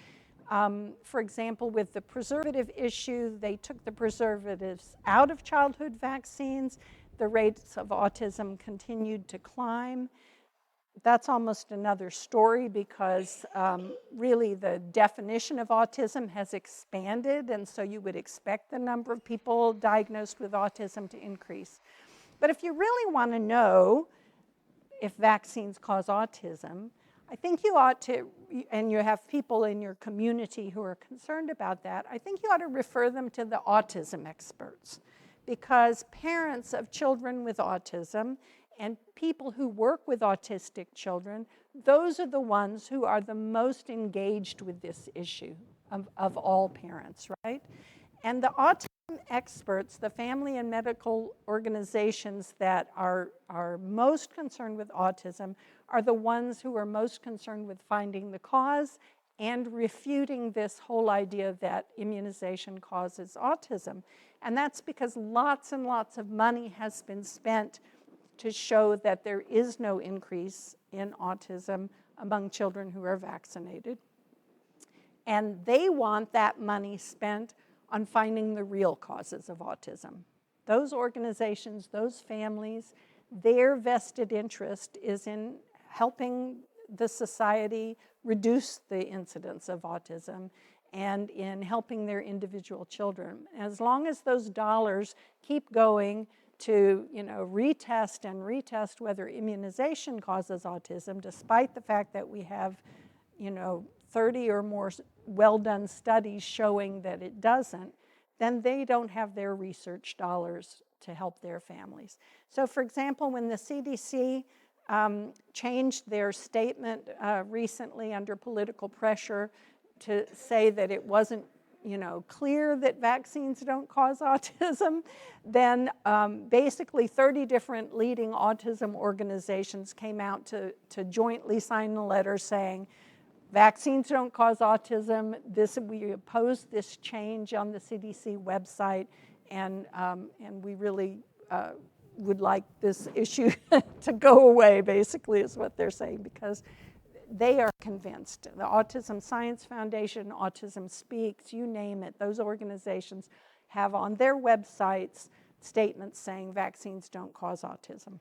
For example, with the preservative issue, they took the preservatives out of childhood vaccines. the rates of autism continued to climb. That's almost another story because really the definition of autism has expanded, and so you would expect the number of people diagnosed with autism to increase. But if you really want to know if vaccines cause autism, I think you ought to, and you have people in your community who are concerned about that, I think you ought to refer them to the autism experts, because parents of children with autism and people who work with autistic children, those are the ones who are the most engaged with this issue of all parents, right? And the autism experts, the family and medical organizations that are most concerned with autism, are the ones who are most concerned with finding the cause and refuting this whole idea that immunization causes autism. And that's because lots and lots of money has been spent to show that there is no increase in autism among children who are vaccinated. And they want that money spent on finding the real causes of autism. Those organizations, those families, their vested interest is in helping the society reduce the incidence of autism and in helping their individual children. As long as those dollars keep going to, retest and retest whether immunization causes autism, despite the fact that we have, 30 or more well-done studies showing that it doesn't, then they don't have their research dollars to help their families. So for example, when the CDC changed their statement recently under political pressure to say that it wasn't clear that vaccines don't cause autism, then basically 30 different leading autism organizations came out to jointly sign a letter saying, vaccines don't cause autism. We oppose this change on the CDC website, and we really would like this issue to go away, basically, is what they're saying, because they are convinced. The Autism Science Foundation, Autism Speaks, you name it, those organizations have on their websites statements saying vaccines don't cause autism.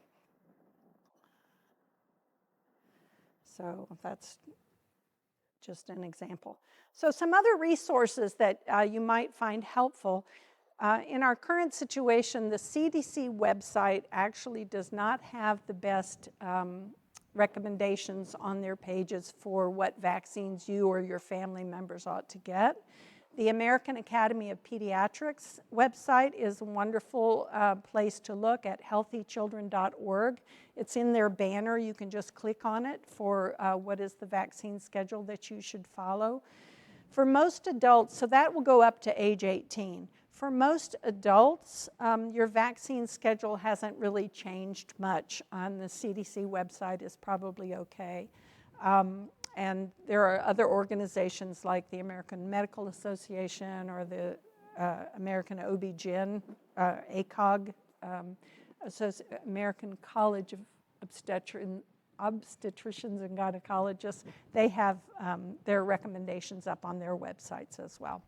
So that's just an example. So some other resources that you might find helpful. In our current situation, the CDC website actually does not have the best recommendations on their pages for what vaccines you or your family members ought to get. The American Academy of Pediatrics website is a wonderful place to look at healthychildren.org. It's in their banner. You can just click on it for what is the vaccine schedule that you should follow. For most adults, so that will go up to age 18. For most adults, your vaccine schedule hasn't really changed much. On the CDC website is probably okay. And there are other organizations like the American Medical Association or the American OB-GYN, ACOG, American College of Obstetricians and Gynecologists. They have their recommendations up on their websites as well.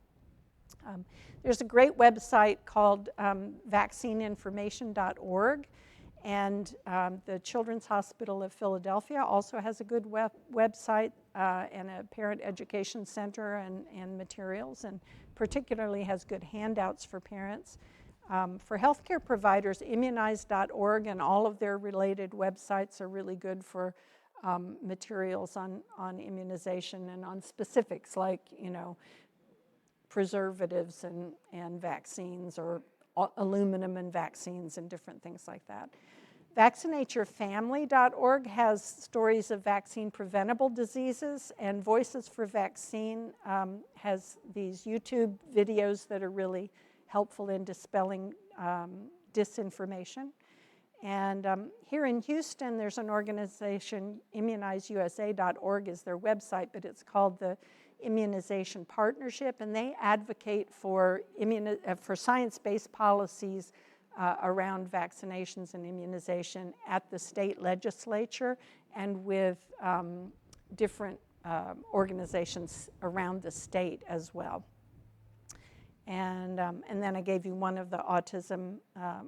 There's a great website called vaccineinformation.org, and the Children's Hospital of Philadelphia also has a good website and a parent education center and materials, and particularly has good handouts for parents. For healthcare providers, immunize.org and all of their related websites are really good for materials on immunization and on specifics like, preservatives and vaccines, or aluminum and vaccines and different things like that. VaccinateYourFamily.org has stories of vaccine preventable diseases, and Voices for Vaccine has these YouTube videos that are really helpful in dispelling disinformation. And here in Houston, there's an organization, ImmunizeUSA.org is their website, but it's called the Immunization Partnership, and they advocate for science-based policies around vaccinations and immunization at the state legislature and with different organizations around the state as well. And then I gave you one of the autism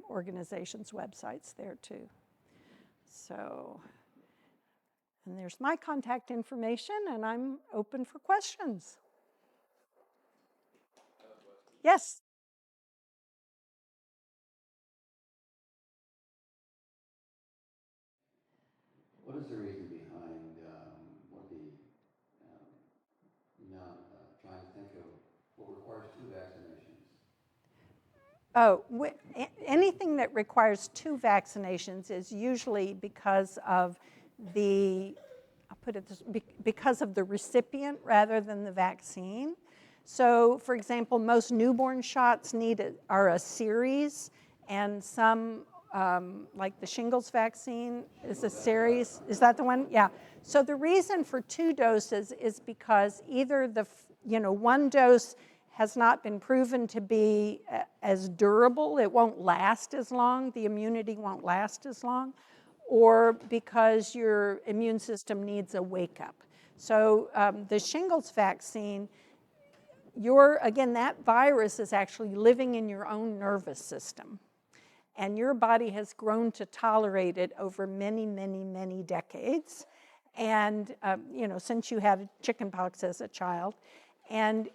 organization's websites there too. So, and there's my contact information, and I'm open for questions. Yes? What is the reason behind what the not trying to think of what requires two vaccinations? Oh, anything that requires two vaccinations is usually because of the, I'll put it this, because of the recipient rather than the vaccine. So, for example, most newborn shots are a series, and some, like the shingles vaccine, is a series. Is that the one? Yeah. So the reason for two doses is because either one dose has not been proven to be as durable, it won't last as long, the immunity won't last as long, or because your immune system needs a wake up. So the shingles vaccine, again, that virus is actually living in your own nervous system. And your body has grown to tolerate it over many, many, many decades. And, since you had chickenpox as a child. And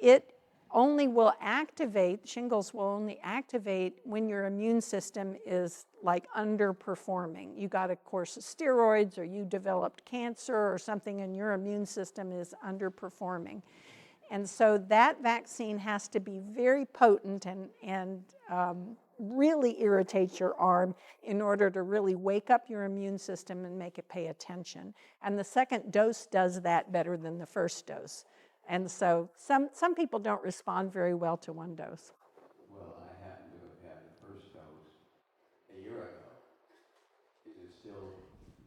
it only will activate, shingles will only activate when your immune system is like underperforming. You got a course of steroids, or you developed cancer or something, and your immune system is underperforming. And so that vaccine has to be very potent and really irritates your arm in order to really wake up your immune system and make it pay attention. And the second dose does that better than the first dose. And so some people don't respond very well to one dose. Well, I happen to have had the first dose a year ago. Is it still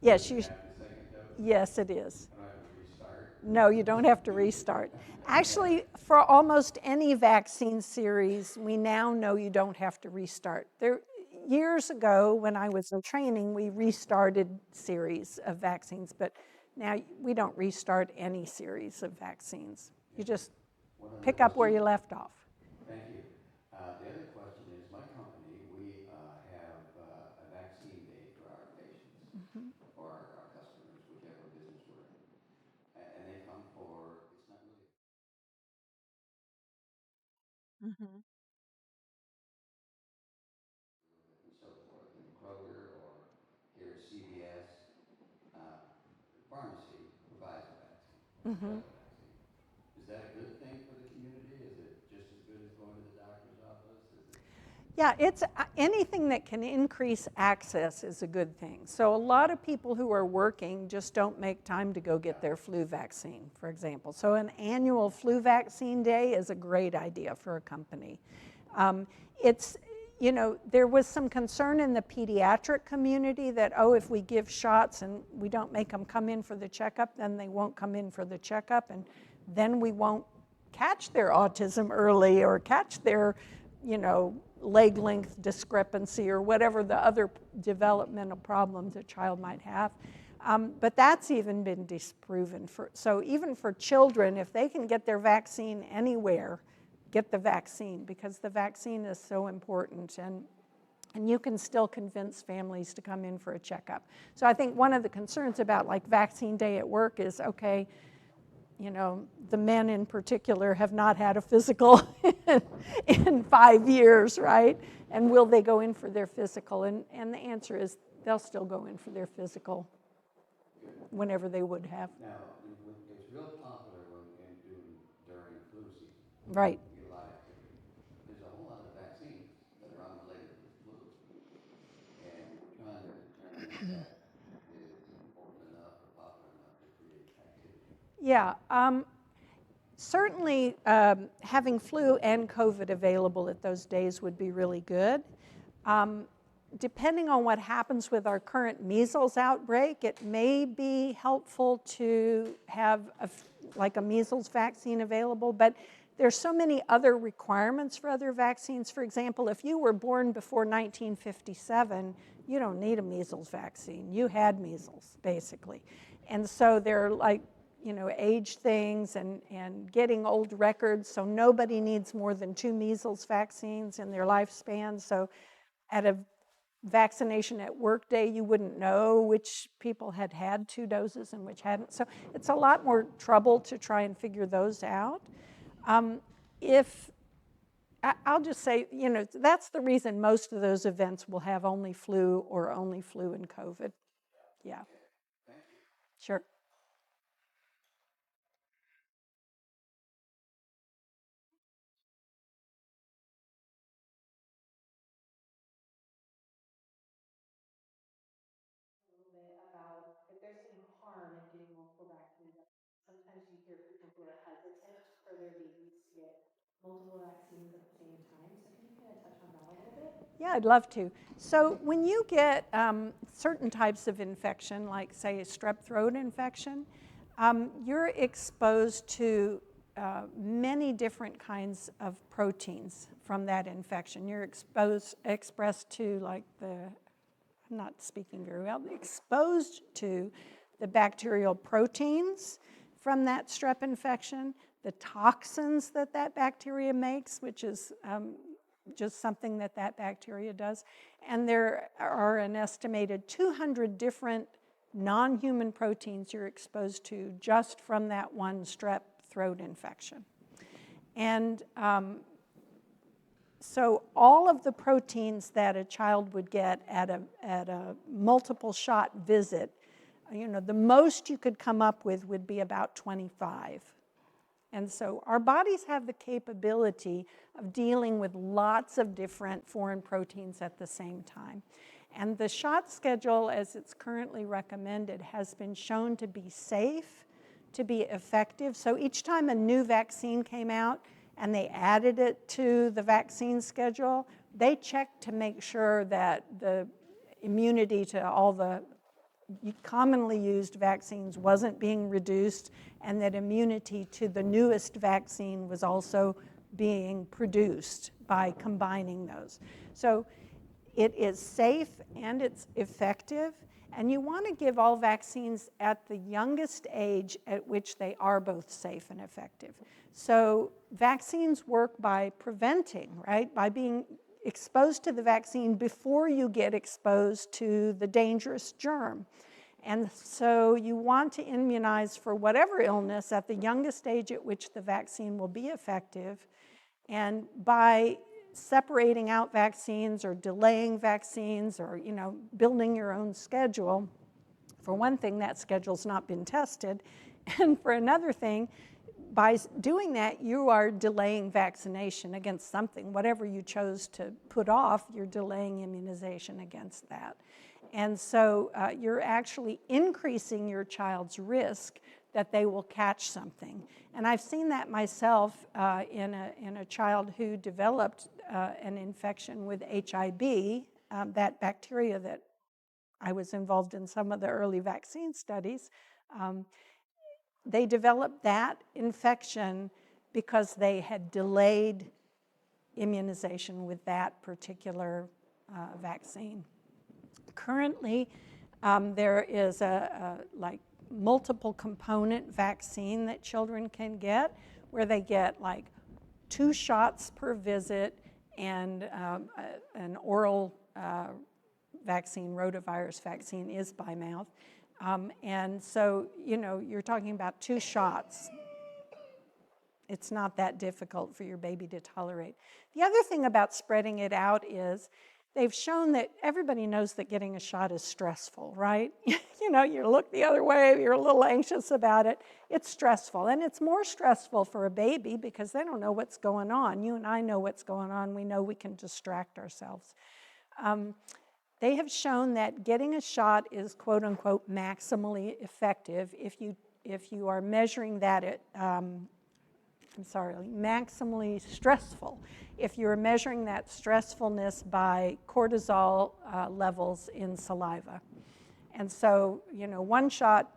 Yes, good after the second dose? yes, it is. I don't have to restart? No, you don't have to restart. Actually, for almost any vaccine series, we now know you don't have to restart. Years ago, when I was in training, we restarted series of vaccines, but now we don't restart any series of vaccines. You just pick up where you left off. Thank you. The other question is, my company, we have a vaccine day for our patients, or our customers, whichever business we're in. And they come for, it's not really Mm-hmm. and so forth, in Kroger or here at CVS. The pharmacy provides a vaccine, Mm-hmm. sells a vaccine. Is that a good thing for the community? Is it just as good as going to the doctor's office? Is it? Yeah, it's anything that can increase access is a good thing. So a lot of people who are working just don't make time to go get their flu vaccine, for example. So an annual flu vaccine day is a great idea for a company. There was some concern in the pediatric community that, if we give shots and we don't make them come in for the checkup, then they won't come in for the checkup, and then we won't catch their autism early or catch their, leg length discrepancy or whatever the other developmental problems a child might have. But that's even been disproven. So even for children, if they can get their vaccine anywhere, get the vaccine, because the vaccine is so important, and you can still convince families to come in for a checkup. So I think one of the concerns about like vaccine day at work is, okay, the men in particular have not had a physical in 5 years, right? And will they go in for their physical? And the answer is they'll still go in for their physical whenever they would have. Now, it's real popular during flu season. Right. You get a lot of activity. There's a whole lot of vaccines that are unrelated to the flu. And we're trying to determine if that is important enough or popular enough to create activity. Yeah. Certainly, having flu and COVID available at those days would be really good. Depending on what happens with our current measles outbreak, it may be helpful to have a measles vaccine available, but there's so many other requirements for other vaccines. For example, if you were born before 1957, you don't need a measles vaccine. You had measles, basically. And so there are age things and getting old records. So nobody needs more than 2 measles vaccines in their lifespan. So at a vaccination at work day, you wouldn't know which people had had 2 doses and which hadn't. So it's a lot more trouble to try and figure those out. If I'll just say, that's the reason most of those events will have only flu or only flu and COVID. Yeah. Sure. Little bit about if there's some harm in getting multiple vaccines. Sometimes you hear people who are hesitant for their babies to get multiple vaccines at the same time. So can you kind of touch on that a little bit? Yeah, I'd love to. So when you get certain types of infection, like say a strep throat infection, you're exposed to many different kinds of proteins from that infection. You're expressed to like I'm not speaking very well, exposed to the bacterial proteins from that strep infection, the toxins that bacteria makes, which is just something that bacteria does. And there are an estimated 200 different non-human proteins you're exposed to just from that one strep throat infection. And so all of the proteins that a child would get at a multiple shot visit, the most you could come up with would be about 25. And so our bodies have the capability of dealing with lots of different foreign proteins at the same time. And the shot schedule, as it's currently recommended, has been shown to be safe, to be effective. So each time a new vaccine came out and they added it to the vaccine schedule, they checked to make sure that the immunity to all the commonly used vaccines wasn't being reduced, and that immunity to the newest vaccine was also being produced by combining those. So it is safe and it's effective, and you want to give all vaccines at the youngest age at which they are both safe and effective. So vaccines work by preventing, right? By being exposed to the vaccine before you get exposed to the dangerous germ. And so you want to immunize for whatever illness at the youngest age at which the vaccine will be effective. And by separating out vaccines or delaying vaccines or building your own schedule, for one thing, that schedule's not been tested. And for another thing, by doing that, you are delaying vaccination against something. Whatever you chose to put off, you're delaying immunization against that. And so you're actually increasing your child's risk that they will catch something. And I've seen that myself in a child who developed an infection with HIV, that bacteria that I was involved in some of the early vaccine studies. They developed that infection because they had delayed immunization with that particular vaccine. Currently, there is a multiple component vaccine that children can get, where they get like 2 shots per visit and an oral vaccine, rotavirus vaccine, is by mouth. And so, you're talking about 2 shots. It's not that difficult for your baby to tolerate. The other thing about spreading it out is they've shown that everybody knows that getting a shot is stressful, right? You look the other way, you're a little anxious about it. It's stressful, and it's more stressful for a baby because they don't know what's going on. You and I know what's going on. We know we can distract ourselves. They have shown that getting a shot is quote unquote maximally effective if you are measuring that at maximally stressful. If you're measuring that stressfulness by cortisol levels in saliva. And so, 1 shot,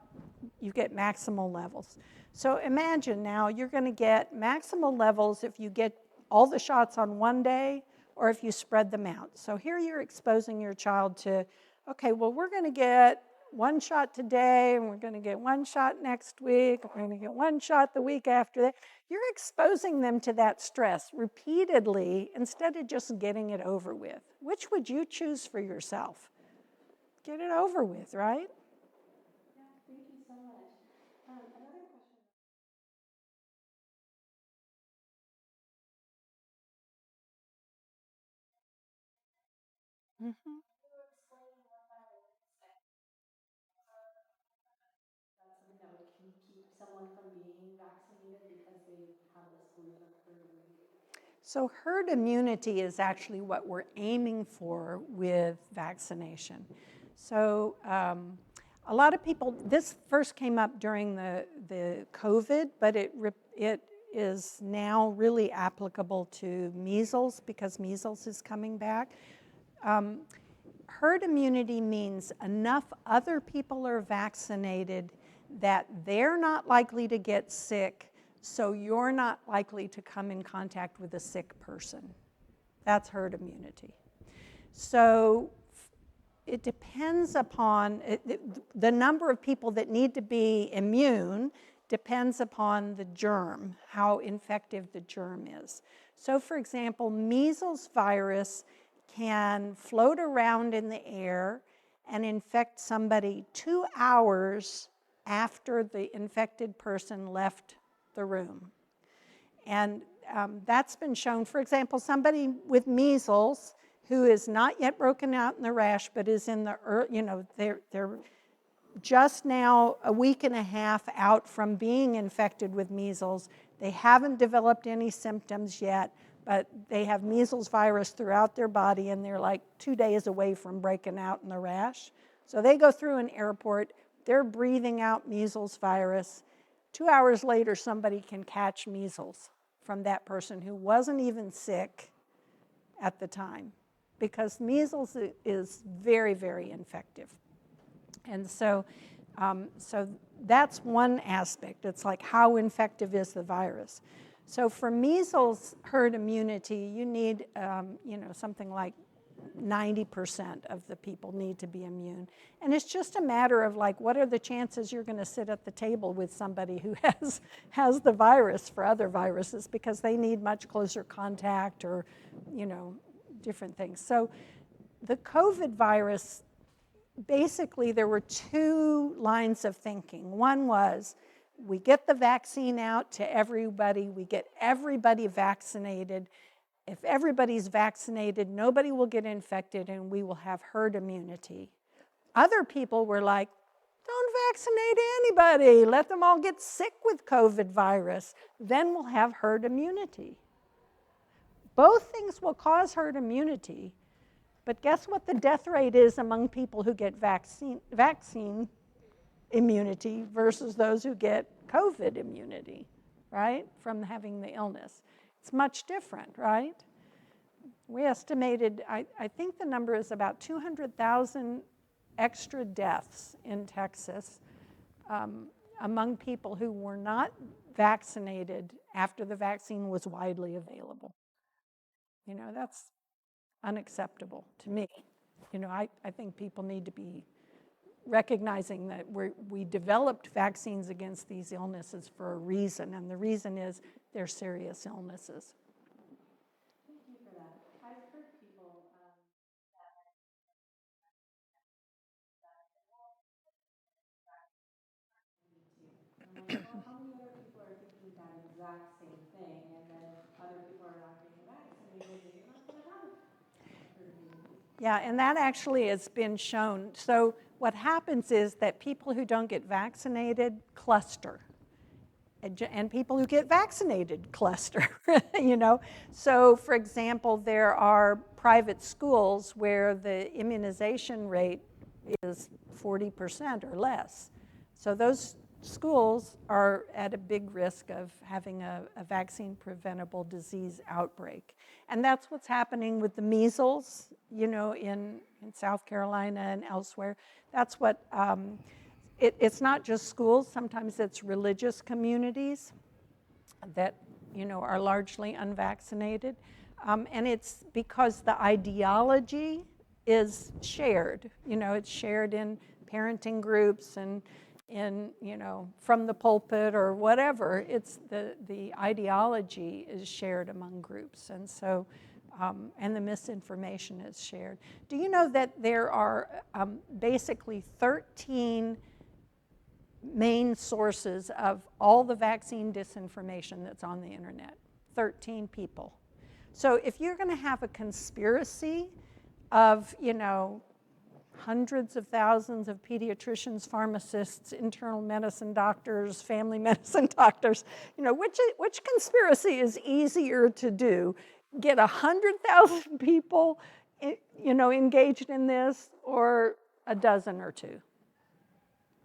you get maximal levels. So imagine now you're going to get maximal levels if you get all the shots on one day or if you spread them out. So here you're exposing your child to, okay, well, we're going to get one shot today, and we're going to get one shot next week, we're going to get one shot the week after that. You're exposing them to that stress repeatedly instead of just getting it over with. Which would you choose for yourself? Get it over with, right? Yeah, thank you so much. Another question. Mm-hmm. That's something that would keep someone from being vaccinated because they have this belief of herd immunity. So herd immunity is actually what we're aiming for with vaccination. So a lot of people, this first came up during the COVID, but it is now really applicable to measles because measles is coming back. Herd immunity means enough other people are vaccinated that they're not likely to get sick, so you're not likely to come in contact with a sick person. That's herd immunity. So it depends upon the number of people that need to be immune depends upon the germ, how infective the germ is. So for example, measles virus can float around in the air and infect somebody 2 hours after the infected person left the room. And that's been shown. For example, somebody with measles who is not yet broken out in the rash, but is in the, they're just now a week and a half out from being infected with measles. They haven't developed any symptoms yet, but they have measles virus throughout their body, and they're like 2 days away from breaking out in the rash. So they go through an airport, they're breathing out measles virus. 2 hours later, somebody can catch measles from that person who wasn't even sick at the time, because measles is very, very infective. And so that's one aspect. It's like, how infective is the virus? So for measles herd immunity, you need something like 90% of the people need to be immune. And it's just a matter of like, what are the chances you're going to sit at the table with somebody who has the virus for other viruses, because they need much closer contact or, different things. So the COVID virus, basically there were two lines of thinking. One was, we get the vaccine out to everybody, we get everybody vaccinated. If everybody's vaccinated, nobody will get infected and we will have herd immunity. Other people were like, don't vaccinate anybody, let them all get sick with COVID virus, then we'll have herd immunity. Both things will cause herd immunity, but guess what the death rate is among people who get vaccine immunity versus those who get COVID immunity, right, from having the illness? It's much different, right? We estimated, I think the number is about 200,000 extra deaths in Texas among people who were not vaccinated after the vaccine was widely available. That's unacceptable to me. I think people need to be recognizing that we developed vaccines against these illnesses for a reason, and the reason is they're serious illnesses. Thank you for that. I've heard people I'm like, well, how many other people are thinking that exact same thing? And then if other people are not getting vaccinated, then you're not going to have herd immunity. Yeah, and that actually has been shown. So what happens is that people who don't get vaccinated cluster. And people who get vaccinated cluster, So for example, there are private schools where the immunization rate is 40% or less. So those schools are at a big risk of having a vaccine preventable disease outbreak. And that's what's happening with the measles, in South Carolina and elsewhere. That's what, it's not just schools, sometimes it's religious communities that, are largely unvaccinated. And it's because the ideology is shared. It's shared in parenting groups and from the pulpit or whatever. It's the ideology is shared among groups, and so and the misinformation is shared. Do you know that there are basically 13 main sources of all the vaccine disinformation that's on the internet? 13 people. So if you're going to have a conspiracy of, hundreds of thousands of pediatricians, pharmacists, internal medicine doctors, family medicine doctors, which conspiracy is easier to do? Get 100,000 people, engaged in this, or a dozen or two,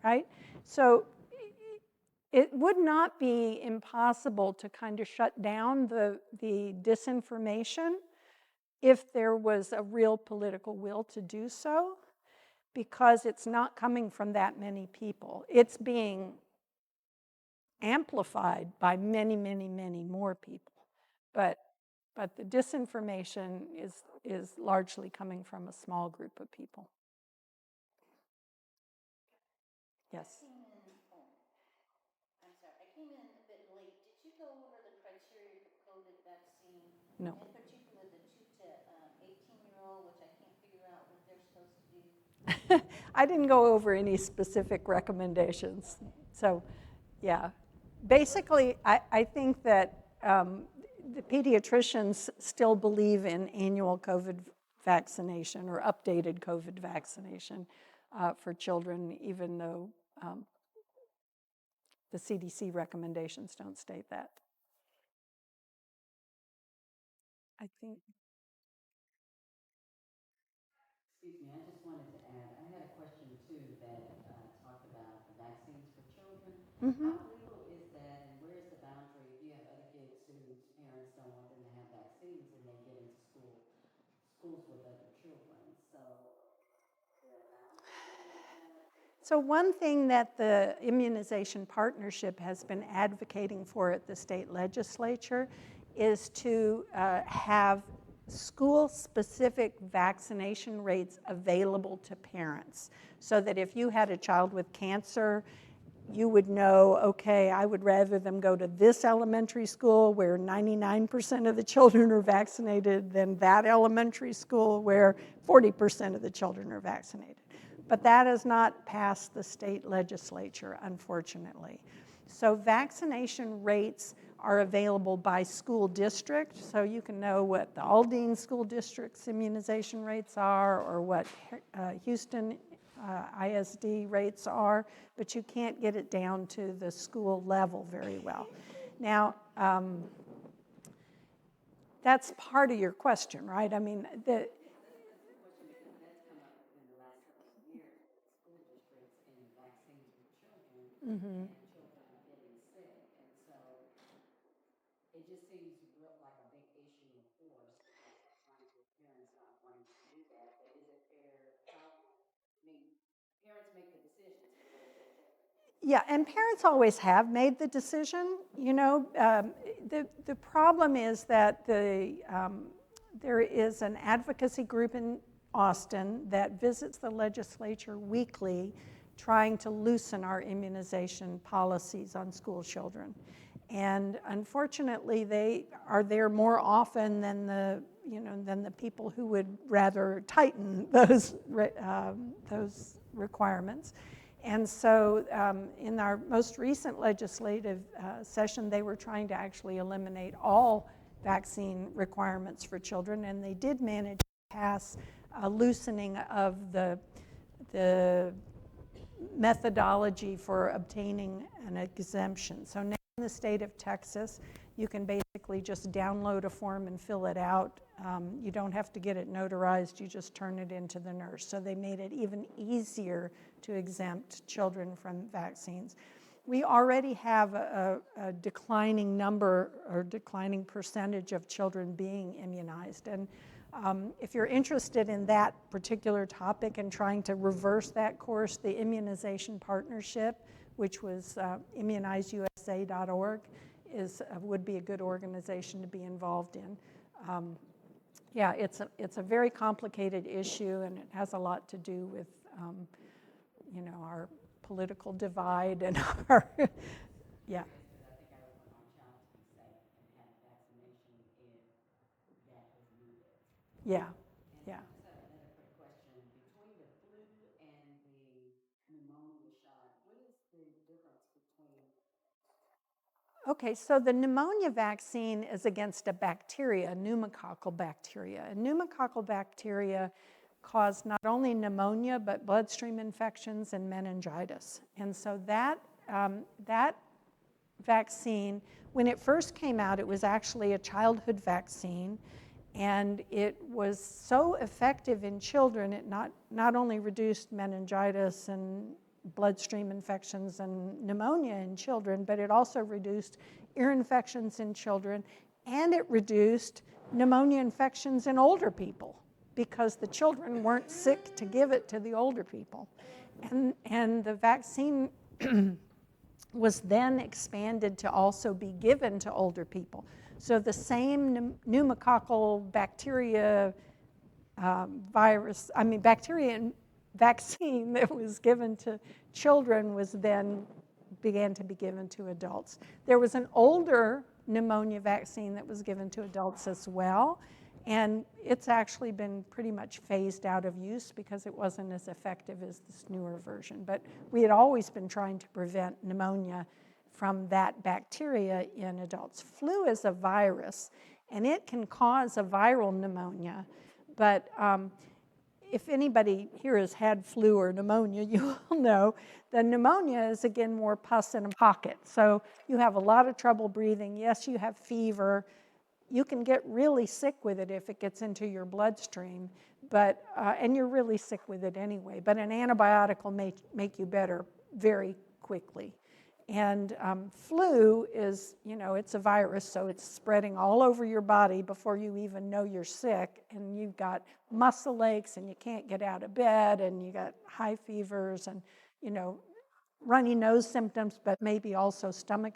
right? So it would not be impossible to kind of shut down the disinformation if there was a real political will to do so, because it's not coming from that many people. It's being amplified by many, many, many more people. But the disinformation is largely coming from a small group of people. Yes. I came in a bit late. Did you go over the criteria for COVID vaccine? No. In particular, the 2 to 18-year-old, which I can't figure out what they're supposed to do. I didn't go over any specific recommendations. So, yeah. Basically, I think that the pediatricians still believe in annual COVID vaccination or updated COVID vaccination for children, even though the CDC recommendations don't state that. I think. Excuse me, I just wanted to add, I had a question too that talked about the vaccines for children. Mm-hmm. How legal is that, and where's the boundary if you have other kids whose parents don't want them to have vaccines and they get into schools with other children? So, is there a boundary? So one thing that the Immunization Partnership has been advocating for at the state legislature is to have school-specific vaccination rates available to parents, so that if you had a child with cancer, you would know, okay, I would rather them go to this elementary school where 99% of the children are vaccinated than that elementary school where 40% of the children are vaccinated. But that has not passed the state legislature, unfortunately. So vaccination rates are available by school district, so you can know what the Aldine School District's immunization rates are or what Houston ISD rates are, but you can't get it down to the school level very well. Now, that's part of your question, right? I mean, Mm-hmm. And children are getting sick, and so it just seems like a big issue, of course, because parents not wanting to do that. But is it fair? Parents make the decisions. Yeah, and parents always have made the decision. The problem is that there is an advocacy group in Austin that visits the legislature weekly, trying to loosen our immunization policies on school children. And unfortunately, they are there more often than the people who would rather tighten those requirements. And so in our most recent legislative session, they were trying to actually eliminate all vaccine requirements for children, and they did manage to pass a loosening of the methodology for obtaining an exemption. So now in the state of Texas, you can basically just download a form and fill it out. You don't have to get it notarized, you just turn it into the nurse. So they made it even easier to exempt children from vaccines. We already have a declining number or declining percentage of children being immunized. And if you're interested in that particular topic and trying to reverse that course, the Immunization Partnership, which was immunizeusa.org, would be a good organization to be involved in. Yeah, it's a very complicated issue, and it has a lot to do our political divide and our, yeah. Because I think I would want my child to be safe and have a vaccination if that was needed. Yeah, And yeah. I just have another quick question. Between the flu and the pneumonia shot, what is the difference between? Okay, so the pneumonia vaccine is against a bacteria, pneumococcal bacteria. And pneumococcal bacteria cause not only pneumonia, but bloodstream infections and meningitis. And so that vaccine, when it first came out, it was actually a childhood vaccine. And it was so effective in children, it not only reduced meningitis and bloodstream infections and pneumonia in children, but it also reduced ear infections in children, and it reduced pneumonia infections in older people because the children weren't sick to give it to the older people. And the vaccine was then expanded to also be given to older people. So the same pneumococcal bacteria bacteria vaccine that was given to children was then began to be given to adults. There was an older pneumonia vaccine that was given to adults as well, and it's actually been pretty much phased out of use because it wasn't as effective as this newer version. But we had always been trying to prevent pneumonia from that bacteria in adults. Flu is a virus, and it can cause a viral pneumonia. But if anybody here has had flu or pneumonia, you will know the pneumonia is, again, more pus in a pocket. So you have a lot of trouble breathing. Yes, you have fever. You can get really sick with it if it gets into your bloodstream, but and you're really sick with it anyway. But an antibiotic will make you better very quickly. And flu is, it's a virus, so it's spreading all over your body before you even know you're sick. And you've got muscle aches, and you can't get out of bed, and you got high fevers, and, runny nose symptoms, but maybe also stomach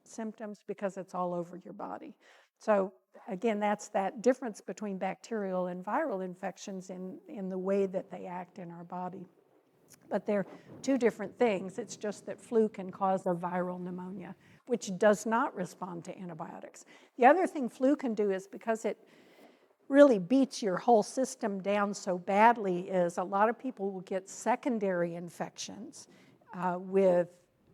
symptoms because it's all over your body. So again, that's that difference between bacterial and viral infections in the way that they act in our body. But they're two different things. It's just that flu can cause a viral pneumonia, which does not respond to antibiotics. The other thing flu can do is because it really beats your whole system down so badly is a lot of people will get secondary infections with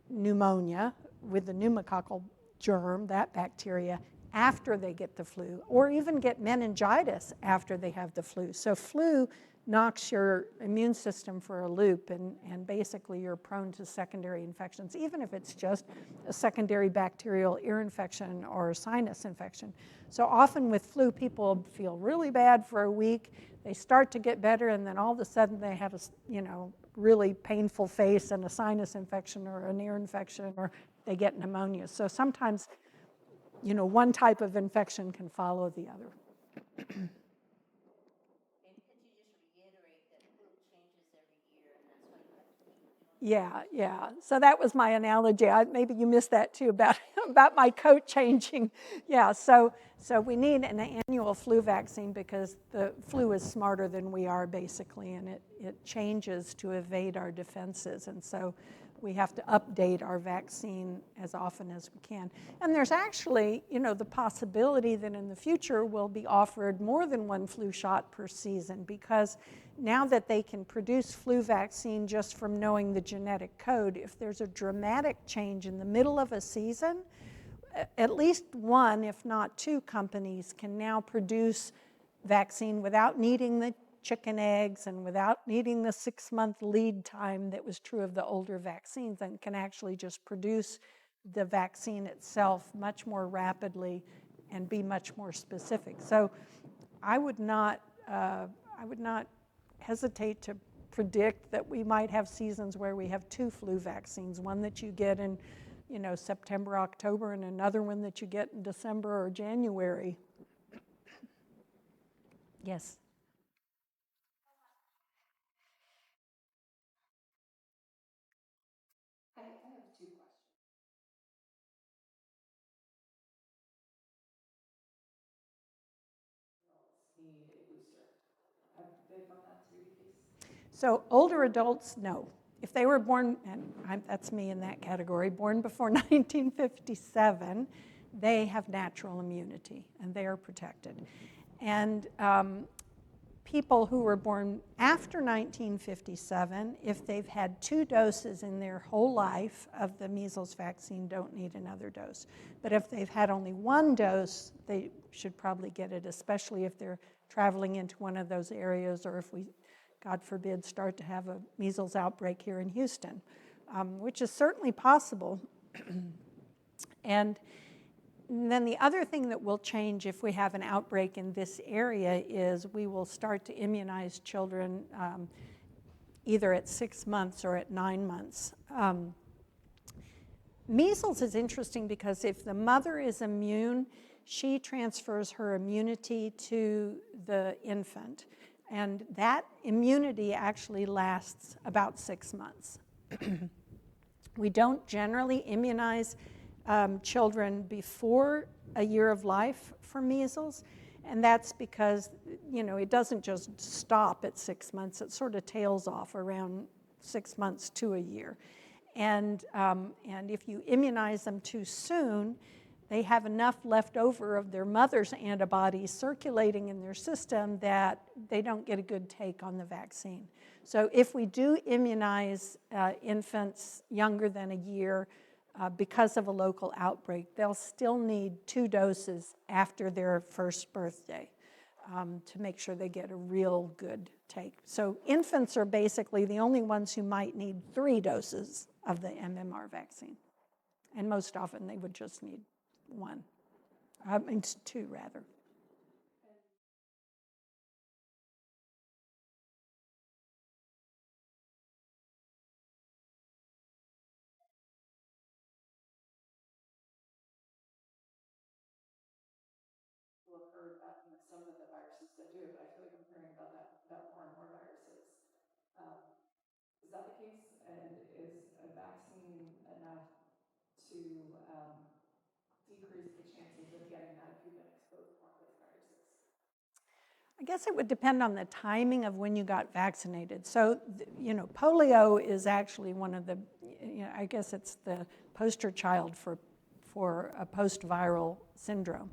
pneumonia, with the pneumococcal germ, that bacteria, after they get the flu, or even get meningitis after they have the flu. So flu knocks your immune system for a loop, and basically you're prone to secondary infections, even if it's just a secondary bacterial ear infection or sinus infection. So often with flu, people feel really bad for a week. They start to get better, and then all of a sudden they have a really painful face and a sinus infection or an ear infection, or they get pneumonia. So sometimes one type of infection can follow the other. And could you just reiterate that flu changes every year, and that's why you have to keep doing it? Yeah. So that was my analogy. Maybe you missed that too about my coat changing. Yeah. So we need an annual flu vaccine because the flu is smarter than we are, basically, and it changes to evade our defenses, and so we have to update our vaccine as often as we can. And there's actually, the possibility that in the future we'll be offered more than one flu shot per season, because now that they can produce flu vaccine just from knowing the genetic code, if there's a dramatic change in the middle of a season, at least one, if not two companies can now produce vaccine without needing the chicken eggs and without needing the 6-month lead time that was true of the older vaccines, and can actually just produce the vaccine itself much more rapidly and be much more specific. So I would not hesitate to predict that we might have seasons where we have two flu vaccines, one that you get in September, October, and another one that you get in December or January. Yes. I have two questions. Need a booster, from that to be the case? So older adults, no. if they were born, and that's me in that category, born before 1957, they have natural immunity and they are protected. And people who were born after 1957, if they've had 2 doses in their whole life of the measles vaccine, don't need another dose. But if they've had only 1 dose, they should probably get it, especially if they're traveling into one of those areas, or if we, God forbid, start to have a measles outbreak here in Houston, which is certainly possible. And then the other thing that will change if we have an outbreak in this area is we will start to immunize children either at 6 months or at 9 months. Measles is interesting because if the mother is immune, she transfers her immunity to the infant. And that immunity actually lasts about 6 months. We don't generally immunize children before a year of life for measles, and that's because, you know, it doesn't just stop at 6 months. It sort of tails off around 6 months to a year. And if you immunize them too soon, they have enough left over of their mother's antibodies circulating in their system that they don't get a good take on the vaccine. So if we do immunize infants younger than a year because of a local outbreak, they'll still need 2 doses after their first birthday to make sure they get a real good take. So infants are basically the only ones who might need 3 doses of the MMR vaccine. And most often they would just need 1. 2 rather. People have heard about, you know, some of the viruses that do it, but I feel like I'm hearing about more and more viruses. Is that the case? And is a vaccine enough to decrease the chances of getting that if you've been exposed more to those viruses? I guess it would depend on the timing of when you got vaccinated. So, you know, polio is actually one of the, you know, I guess it's the poster child for a post-viral syndrome.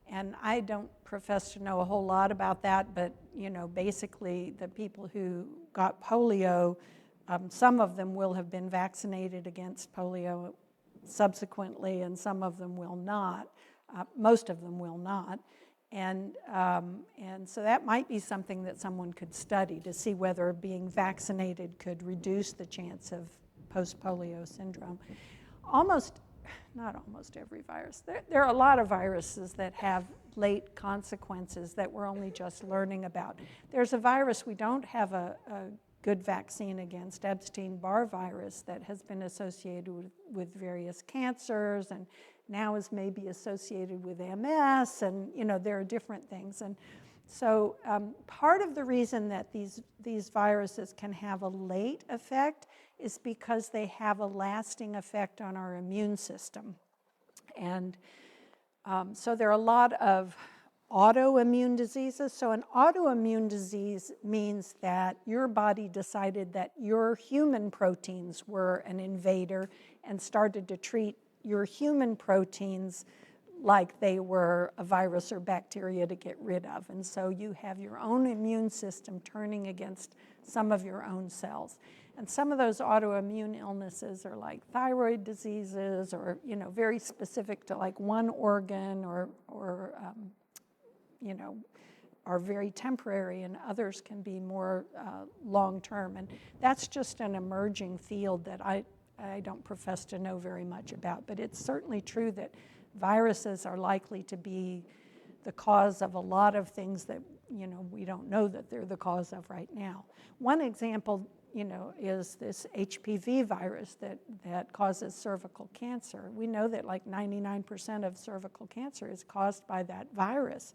And I don't profess to know a whole lot about that, but, you know, basically the people who got polio, some of them will have been vaccinated against polio subsequently, and some of them will not. Most of them will not. And so that might be something that someone could study to see whether being vaccinated could reduce the chance of post-polio syndrome. Not almost every virus. There are a lot of viruses that have late consequences that we're only just learning about. There's a virus we don't have a good vaccine against, Epstein-Barr virus, that has been associated with various cancers and now is maybe associated with MS, and, you know, there are different things. And so part of the reason that these viruses can have a late effect is because they have a lasting effect on our immune system. And so there are a lot of autoimmune diseases. So an autoimmune disease means that your body decided that your human proteins were an invader and started to treat your human proteins like they were a virus or bacteria to get rid of. And so you have your own immune system turning against some of your own cells. And some of those autoimmune illnesses are like thyroid diseases, or, you know, very specific to like one organ, or you know, are very temporary, and others can be more long-term. And that's just an emerging field that I don't profess to know very much about. But it's certainly true that viruses are likely to be the cause of a lot of things that, you know, we don't know that they're the cause of right now. One example, you know, is this HPV virus that causes cervical cancer. We know that like 99% of cervical cancer is caused by that virus.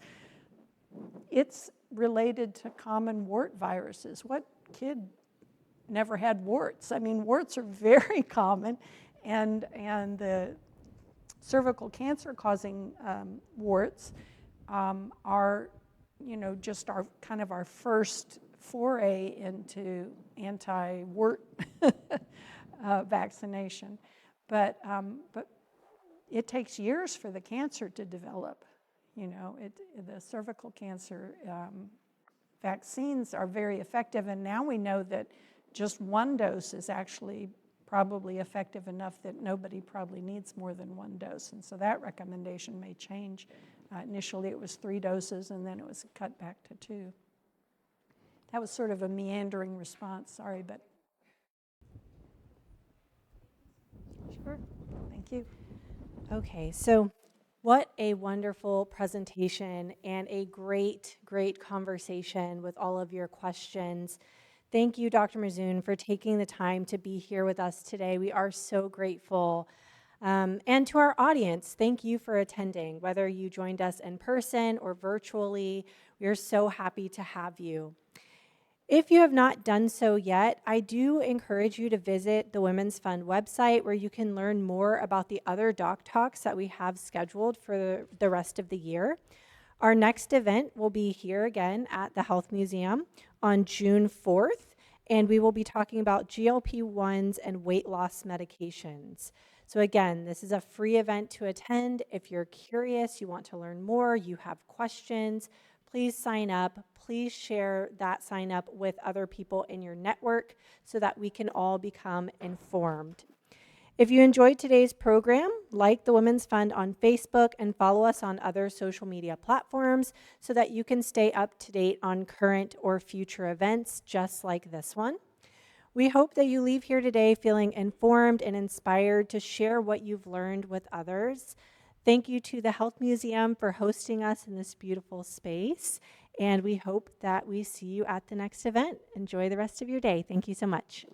It's related to common wart viruses. What kid never had warts? I mean, warts are very common, and the cervical cancer causing warts are, you know, just our kind of our first foray into anti-wart vaccination. But it takes years for the cancer to develop. You know, the cervical cancer vaccines are very effective, and now we know that just one dose is actually probably effective enough that nobody probably needs more than one dose, and so that recommendation may change. Initially it was 3 doses, and then it was cut back to 2. That was sort of a meandering response, sorry, but. Sure, thank you. Okay, so what a wonderful presentation and a great, great conversation with all of your questions. Thank you, Dr. Mouzoon, for taking the time to be here with us today. We are so grateful. And to our audience, thank you for attending. Whether you joined us in person or virtually, we are so happy to have you. If you have not done so yet, I do encourage you to visit the Women's Fund website, where you can learn more about the other doc talks that we have scheduled for the rest of the year. Our next event will be here again at the Health Museum on June 4th, and we will be talking about GLP-1s and weight loss medications. So again, this is a free event to attend. If you're curious, you want to learn more, you have questions, please sign up. Please share that sign up with other people in your network so that we can all become informed. If you enjoyed today's program, like the Women's Fund on Facebook and follow us on other social media platforms so that you can stay up to date on current or future events just like this one. We hope that you leave here today feeling informed and inspired to share what you've learned with others. Thank you to the Health Museum for hosting us in this beautiful space, and we hope that we see you at the next event. Enjoy the rest of your day. Thank you so much.